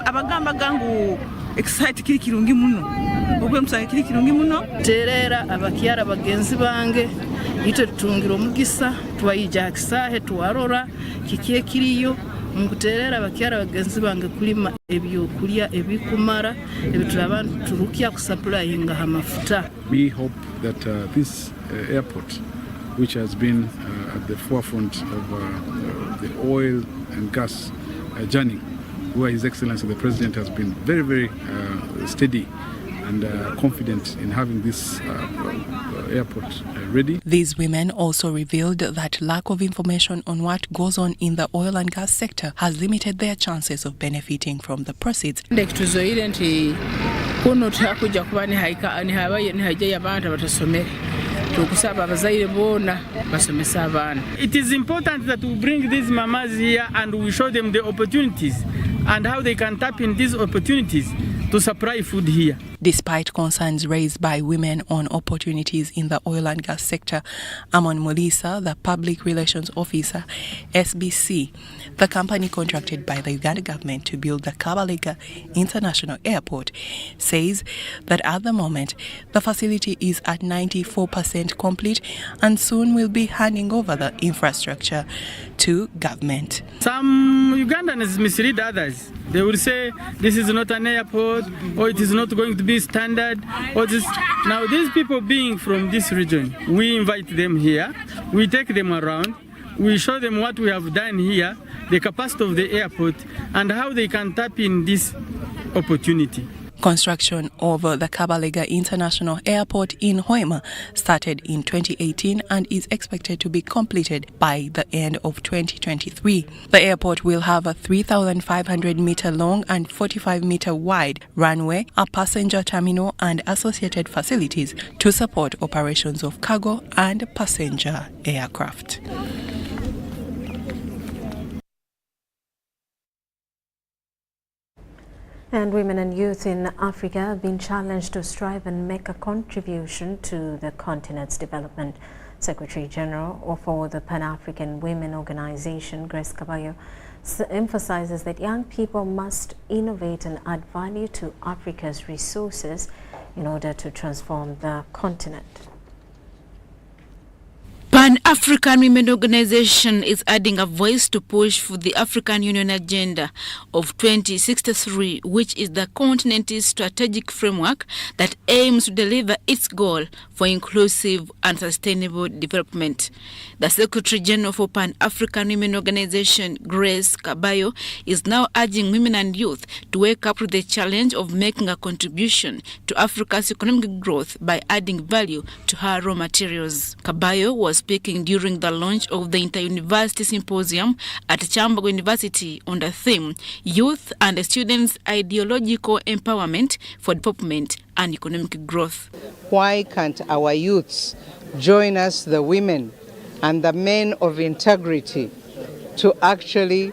abagamba gangu excited kiri kirungi muno obwe musanga kiri kirungi muno terera abakyara bagenzi bange ite tutungira omugisa twayija kisahe twarora kikiye kiriyo mukuterera abakyara bagenzi bange kulima ebyokulya ebikumara ebitula abantu turukya kusupplyinga amafuta. We hope that this airport, which has been at the forefront of the oil and gas journey, where His Excellency the President has been very, very steady and confident in having this airport ready. These women also revealed that lack of information on what goes on in the oil and gas sector has limited their chances of benefiting from the proceeds. It is important that we bring these mamas here and we show them the opportunities and how they can tap in these opportunities to supply food here. Despite concerns raised by women on opportunities in the oil and gas sector, Amon Mulisa, the Public Relations Officer, SBC, the company contracted by the Uganda government to build the Kabalega International Airport, says that at the moment the facility is at 94% complete and soon will be handing over the infrastructure to government. Some Ugandans mislead others. They will say this is not an airport, or it is not going to be standard, or this. Now these people being from this region, we invite them here, we take them around, we show them what we have done here, the capacity of the airport, and how they can tap in this opportunity. Construction of the Kabalega International Airport in Hoima started in 2018 and is expected to be completed by the end of 2023. The airport will have a 3,500-meter long and 45-meter wide runway, a passenger terminal, and associated facilities to support operations of cargo and passenger aircraft. And women and youth in Africa have been challenged to strive and make a contribution to the continent's development. Secretary General for the Pan-African Women Organization, Grace Kabayo, emphasizes that young people must innovate and add value to Africa's resources in order to transform the continent. Pan-African Women Organization is adding a voice to push for the African Union Agenda of 2063, which is the continent's strategic framework that aims to deliver its goal for inclusive and sustainable development. The Secretary General for Pan-African Women Organization, Grace Kabayo, is now urging women and youth to wake up to the challenge of making a contribution to Africa's economic growth by adding value to her raw materials. Kabayo was speaking during the launch of the Inter-University Symposium at Chambago University on the theme Youth and Students' Ideological Empowerment for Development and Economic Growth. Why can't our youths join us, the women and the men of integrity, to actually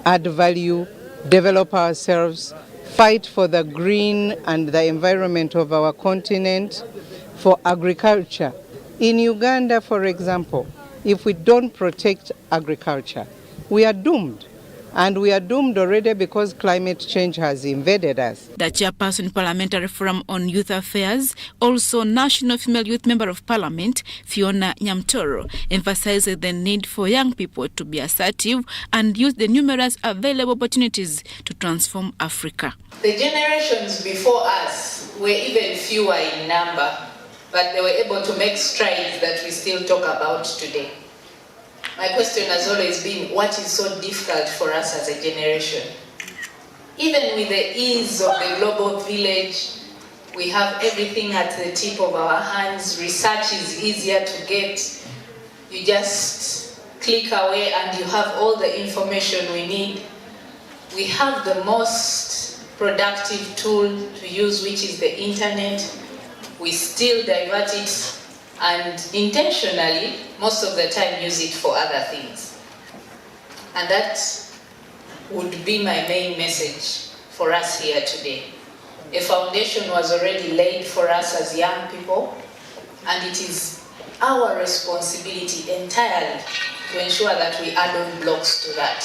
add value, develop ourselves, fight for the green and the environment of our continent, for agriculture? In Uganda, for example, if we don't protect agriculture, we are doomed. And we are doomed already because climate change has invaded us. The chairperson Parliamentary Forum on Youth Affairs, also National Female Youth Member of Parliament, Fiona Nyamtoro, emphasizes the need for young people to be assertive and use the numerous available opportunities to transform Africa. The generations before us were even fewer in number, but they were able to make strides that we still talk about today. My question has always been, what is so difficult for us as a generation? Even with the ease of the global village, we have everything at the tip of our hands. Research is easier to get. You just click away and you have all the information we need. We have the most productive tool to use, which is the internet. We still divert it and intentionally, most of the time, use it for other things. And that would be my main message for us here today. A foundation was already laid for us as young people, and it is our responsibility entirely to ensure that we add on blocks to that.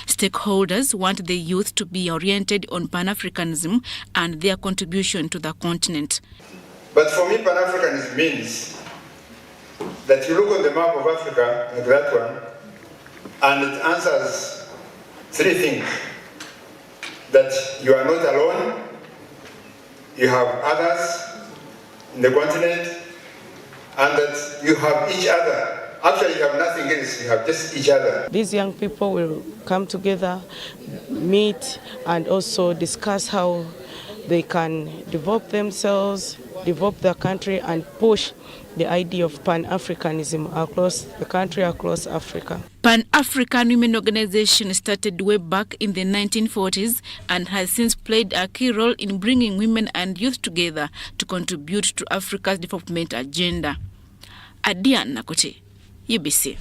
Stakeholders want the youth to be oriented on Pan-Africanism and their contribution to the continent. But for me, Pan-Africanism means that you look on the map of Africa, like that one, and it answers three things. That you are not alone, you have others in the continent, and that you have each other. Actually, you have nothing else, you have just each other. These young people will come together, meet, and also discuss how they can develop themselves, develop their country, and push the idea of Pan-Africanism across the country, across Africa. Pan-African Women Organization started way back in the 1940s and has since played a key role in bringing women and youth together to contribute to Africa's development agenda. Adian Nakote, UBC.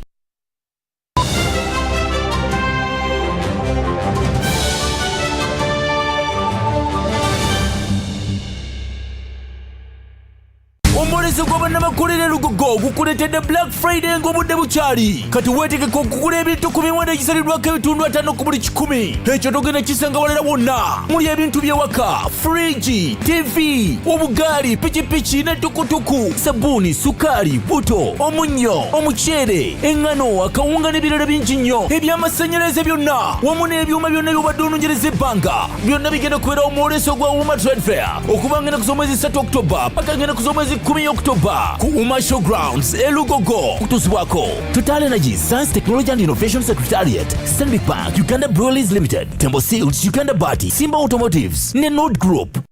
Omulezi gw'abannamakolera Lugogo gukuleetedde Black Friday ng'obudde bukyali. Kati weetegeka okugula ebintu ku miwendo egisalirwako ebitundu 5 ku buli 100. Ekyo togenda kisanga walala wonna. Muli ebintu by'ewaka, fridge, TV, obugaali, pikipiki ne tukutuku, sabbuuni, sukaali, buto, omunnyo, omuceere, eŋŋano, akawunga n'ebirala bingi nnyo. Eby'amasannyalaze byonna wamu n'ebyuma byonna by'obadde onongereza ebbanga byonna bigenda kubeerawo mu mwoleso gwa Women Trade Fair okubanga ennaku z'omwezi 3 October paka ennaku z'omwezi 10 October October ku Uma Showgrounds Elugogo kutuzibwako Total Energy Science Technology and Innovation Secretariat, Stanbic Bank, Uganda Breweries Limited, Tembo Seals, Uganda Bati, Simba Automotives, Nenod Group.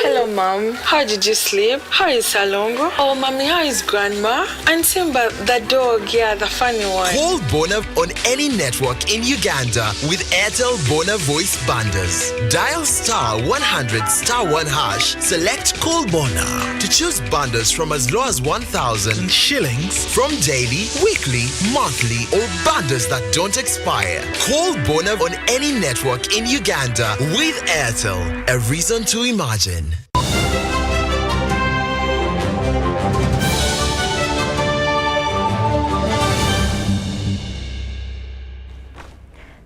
Hello, Mom. How did you sleep? How is Salongo? Oh, Mommy, how is Grandma? And Simba, the dog, yeah, the funny one. Call Bona on any network in Uganda with Airtel Bona Voice Bundles. Dial *100 *1#. Select Call Bona to choose bundles from as low as 1,000 shillings from daily, weekly, monthly, or bundles that don't expire. Call Bona on any network in Uganda with Airtel. A reason to imagine.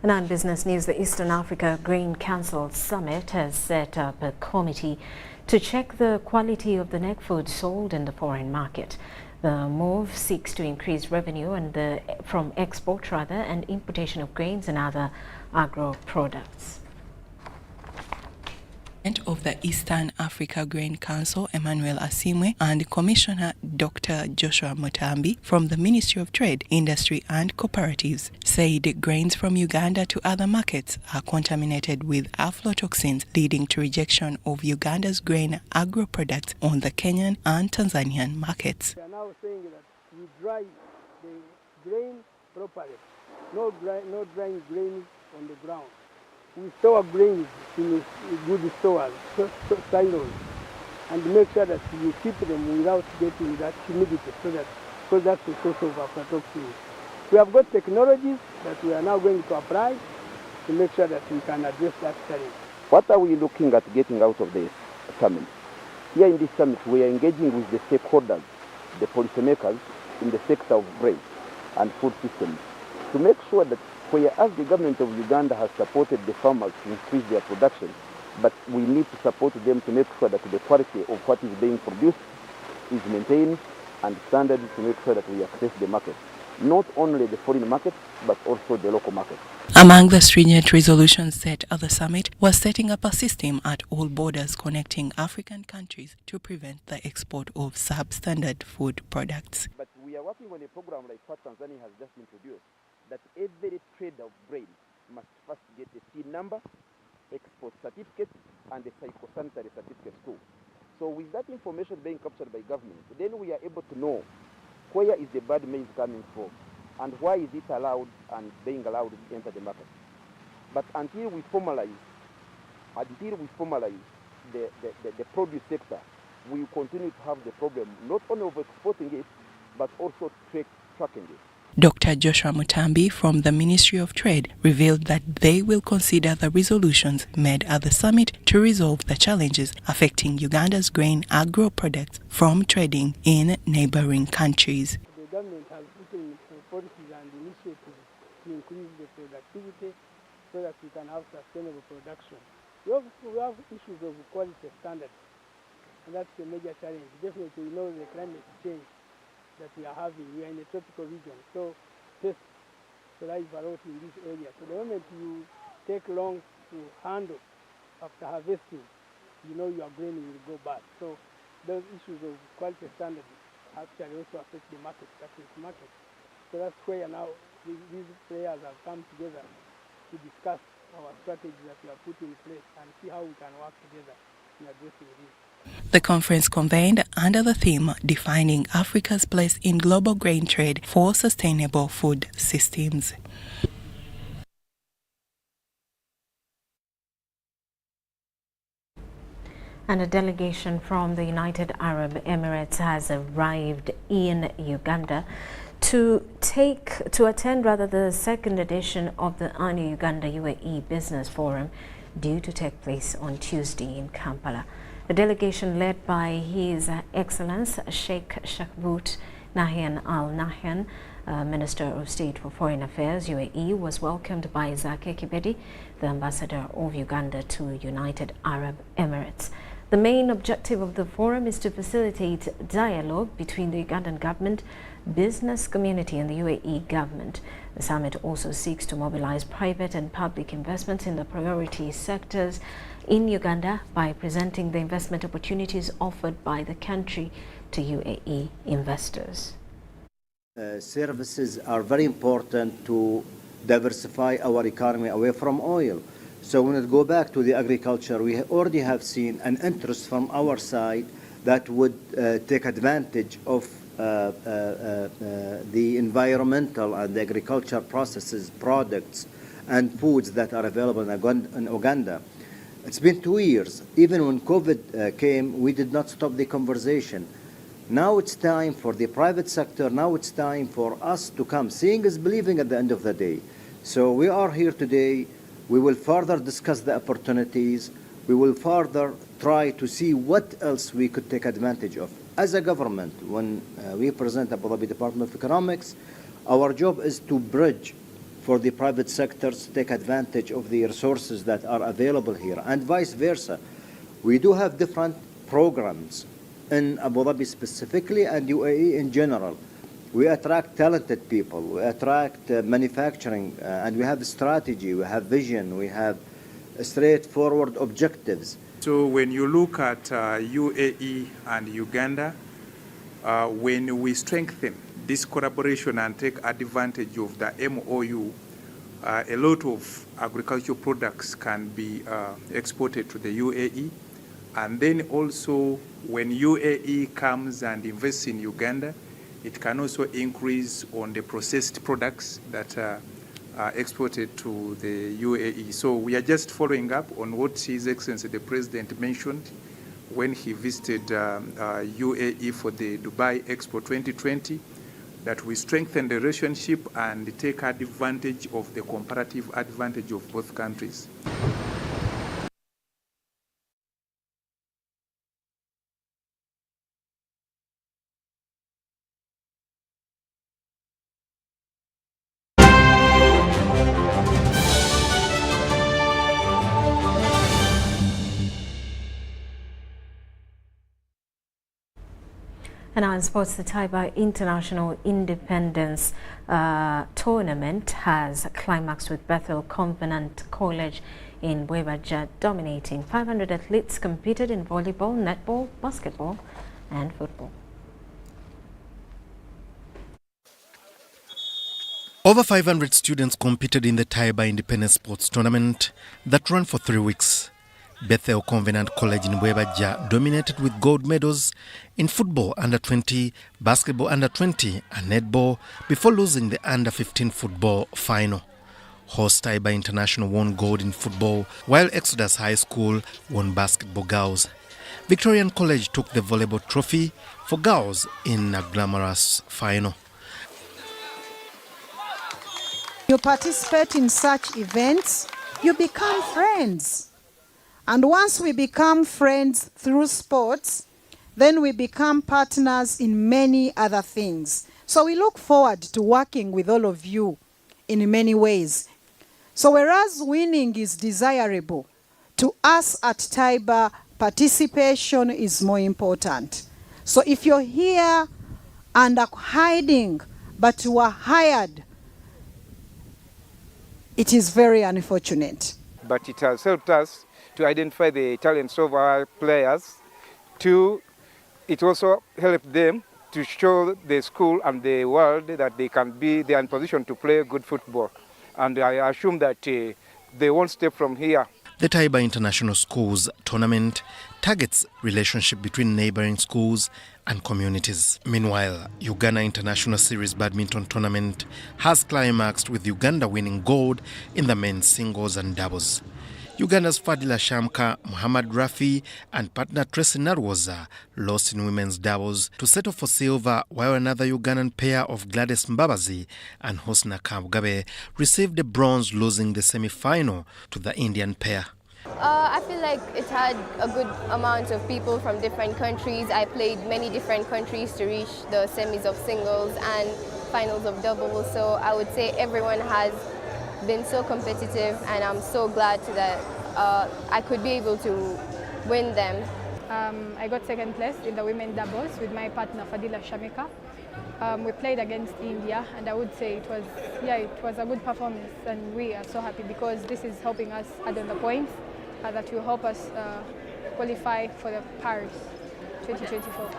And on business news, the Eastern Africa Grain Council Summit has set up a committee to check the quality of the neck food sold in the foreign market. The move seeks to increase revenue and from export and importation of grains and other agro products. Of the Eastern Africa Grain Council, Emmanuel Asimwe, and Commissioner Dr. Joshua Mutambi from the Ministry of Trade, Industry and Cooperatives said grains from Uganda to other markets are contaminated with aflatoxins, leading to rejection of Uganda's grain agro products on the Kenyan and Tanzanian markets. We are now saying that we dry the grain properly, no drying grain on the ground. We store grains in good stores, silos, and make sure that you keep them without getting that humidity, because that's the source of aflatoxins. We have got technologies that we are now going to apply to make sure that we can address that challenge. What are we looking at getting out of this summit? Here in this summit, we are engaging with the stakeholders, the policymakers in the sector of grain and food systems to make sure that whereas the government of Uganda has supported the farmers to increase their production, but we need to support them to make sure that the quality of what is being produced is maintained and standard to make sure that we access the market. Not only the foreign market, but also the local market. Among the stringent resolutions set at the summit was setting up a system at all borders connecting African countries to prevent the export of substandard food products. But we are working on a program like what Tanzania has just introduced, that every trader of grain must first get a SIN number, export certificate, and a phytosanitary certificate too. So with that information being captured by government, then we are able to know where is the bad maize coming from and why is it allowed and being allowed to enter the market. But until we formalize the produce sector, we will continue to have the problem not only of exporting it, but also tracking it. Dr. Joshua Mutambi from the Ministry of Trade revealed that they will consider the resolutions made at the summit to resolve the challenges affecting Uganda's grain agro products from trading in neighboring countries. The government has put in policies and initiatives to increase the productivity so that we can have sustainable production. We have issues of quality standards, and that's a major challenge. Definitely, we know the climate change that we are having. We are in a tropical region, so pests thrive a lot in this area. So the moment you take long to handle after harvesting, you know your grain will go bad. So those issues of quality standards actually also affect the market, market. So that's where now these players have come together to discuss our strategies that we have put in place and see how we can work together in addressing this. The conference convened under the theme Defining Africa's Place in Global Grain Trade for Sustainable Food Systems. And a delegation from the United Arab Emirates has arrived in Uganda to attend the second edition of the annual Uganda-UAE Business Forum, due to take place on Tuesday in Kampala. A delegation led by His Excellence Sheikh Shakbout Nahyan Al Nahyan, Minister of State for Foreign Affairs, UAE, was welcomed by Zake Kibedi, the Ambassador of Uganda to United Arab Emirates. The main objective of the forum is to facilitate dialogue between the Ugandan government, business community and the UAE government. The summit also seeks to mobilize private and public investments in the priority sectors in Uganda by presenting the investment opportunities offered by the country to UAE investors. Services are very important to diversify our economy away from oil. So when we go back to the agriculture, we already have seen an interest from our side that would take advantage of the environmental and the agriculture processes, products, and foods that are available in Uganda. It's been 2 years. Even when COVID came, we did not stop the conversation. Now it's time for the private sector, now it's time for us to come. Seeing is believing at the end of the day. So we are here today. We will further discuss the opportunities. We will further try to see what else we could take advantage of. As a government, when we present Abu Dhabi Department of Economics, our job is to bridge for the private sectors to take advantage of the resources that are available here, and vice versa. We do have different programs in Abu Dhabi specifically and UAE in general. We attract talented people, we attract manufacturing, and we have a strategy, we have vision, we have straightforward objectives. So when you look at UAE and Uganda, when we strengthen this collaboration and take advantage of the MOU, a lot of agricultural products can be exported to the UAE. And then also when UAE comes and invests in Uganda, it can also increase on the processed products that are exported to the UAE. So we are just following up on what His Excellency the President mentioned when he visited UAE for the Dubai Expo 2020, that we strengthen the relationship and take advantage of the comparative advantage of both countries. And now in sports, the Taiba International Independence Tournament has climaxed with Bethel Covenant College in Bwebaja dominating. 500 athletes competed in volleyball, netball, basketball and football. Over 500 students competed in the Taiba Independence Sports Tournament that ran for 3 weeks. Bethel Covenant College in Bwebaja dominated with gold medals in football under-20, basketball under-20 and netball before losing the under-15 football final. Host Taiba International won gold in football, while Exodus High School won basketball girls. Victorian College took the volleyball trophy for girls in a glamorous final. You participate in such events, you become friends. And once we become friends through sports, then we become partners in many other things. So we look forward to working with all of you in many ways. So whereas winning is desirable, to us at Taiba, participation is more important. So if you're here and are hiding, but you are hired, it is very unfortunate. But it has helped us to identify the talents of our players. Two, it also helped them to show the school and the world that they are in position to play good football. And I assume that they won't step from here. The Taiba International Schools Tournament targets relationship between neighboring schools and communities. Meanwhile, Uganda International Series Badminton Tournament has climaxed with Uganda winning gold in the men's singles and doubles. Uganda's Fadila Shamka, Muhammad Rafi and partner Tracy Narwoza lost in women's doubles to settle for silver, while another Ugandan pair of Gladys Mbabazi and Hosna Kabugabe received the bronze, losing the semi-final to the Indian pair. I feel like it had a good amount of people from different countries. I played many different countries to reach the semis of singles and finals of doubles, so I would say everyone has been so competitive, and I'm so glad that I could be able to win them. I got second place in the women's doubles with my partner Fadila Shamika, We played against India, and I would say it was a good performance, and we are so happy because this is helping us add on the points that will help us qualify for the Paris 2024.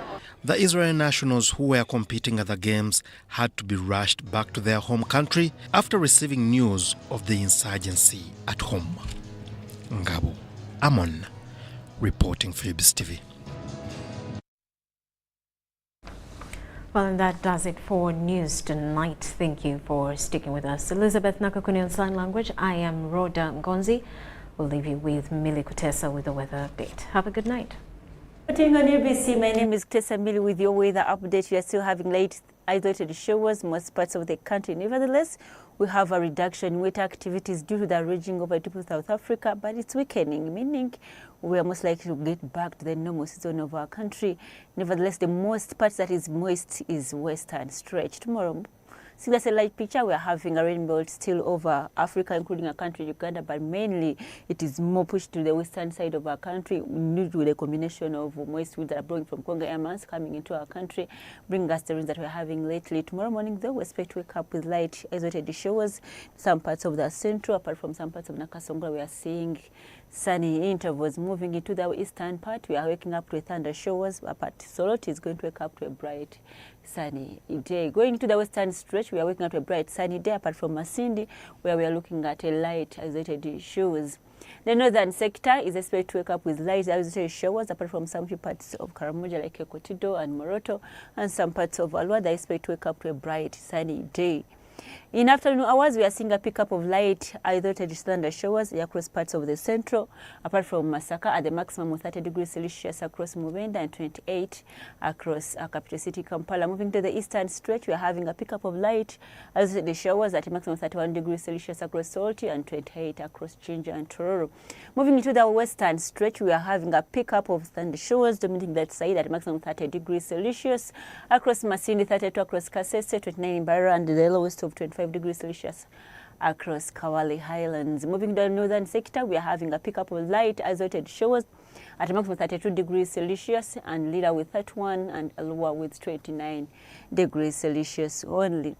The Israeli nationals who were competing at the games had to be rushed back to their home country after receiving news of the insurgency at home. Ngabo Amon, reporting for UBS TV. Well, and that does it for news tonight. Thank you for sticking with us. Elizabeth Nakakuni on Sign Language. I am Rhoda Ngonzi. We'll leave you with Millie Kutesa with the weather update. Have a good night. Reporting on ABC, my name is Kutesa Millie with your weather update. We are still having late isolated showers in most parts of the country. Nevertheless, we have a reduction in wet activities due to the raging over tip of South Africa, but it's weakening, meaning we are most likely to get back to the normal season of our country. Nevertheless, the most part that is moist is western stretch. Tomorrow, see the satellite picture, we are having a rain belt still over Africa, including our country, Uganda, but mainly it is more pushed to the western side of our country due to the combination of moist winds that are blowing from Congo Air Mass coming into our country, bringing us the rains that we're having lately. Tomorrow morning, though, we expect to wake up with light isolated showers. Some parts of the central, apart from some parts of Nakasonga, we are seeing sunny intervals. Moving into the eastern part, we are waking up to a thunder showers, but Soroti is going to wake up to a bright sunny day. Going to the western stretch, we are waking up to a bright sunny day, apart from Masindi, where we are looking at a light isolated showers. The northern sector is expected to wake up with light isolated showers, apart from some few parts of Karamoja like Ekotido and Moroto, and some parts of Alwa that expect to wake up to a bright sunny day. In afternoon hours, we are seeing a pickup of light isolated thunder showers across parts of the central, apart from Masaka at the maximum of 30 degrees Celsius across Mubenda and 28 across capital city Kampala. Moving to the eastern stretch, we are having a pickup of light isolated showers at a maximum of 31 degrees Celsius across Salty and 28 across Jinja and Tororo. Moving into the western stretch, we are having a pickup of thunder showers dominating that side at a maximum of 30 degrees Celsius across Masindi, 32 across Kasese, 29 in Barra, and the lowest of 25 degrees Celsius across Kawali Highlands. Moving to the northern sector, we are having a pickup of light isolated showers at a maximum of 32 degrees Celsius, and Lila with 31 and Alua with 29 degrees Celsius only.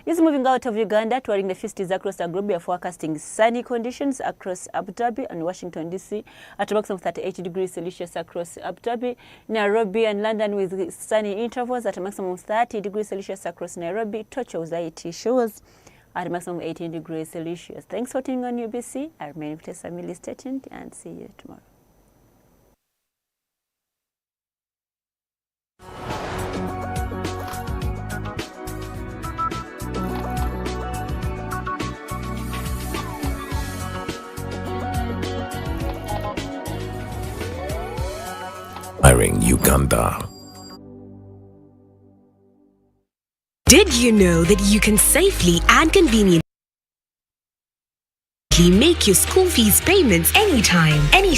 Just moving out of Uganda, touring the feasties across the globe, we are forecasting sunny conditions across Abu Dhabi and Washington, D.C. at a maximum of 38 degrees Celsius across Abu Dhabi, Nairobi and London with sunny intervals at a maximum of 30 degrees Celsius across Nairobi, Tocho with light showers at a maximum of 18 degrees Celsius. Thanks for tuning on UBC. I remain Kutesa Millie. Stay tuned and see you tomorrow. Uganda. Did you know that you can safely and conveniently make your school fees payments anytime, any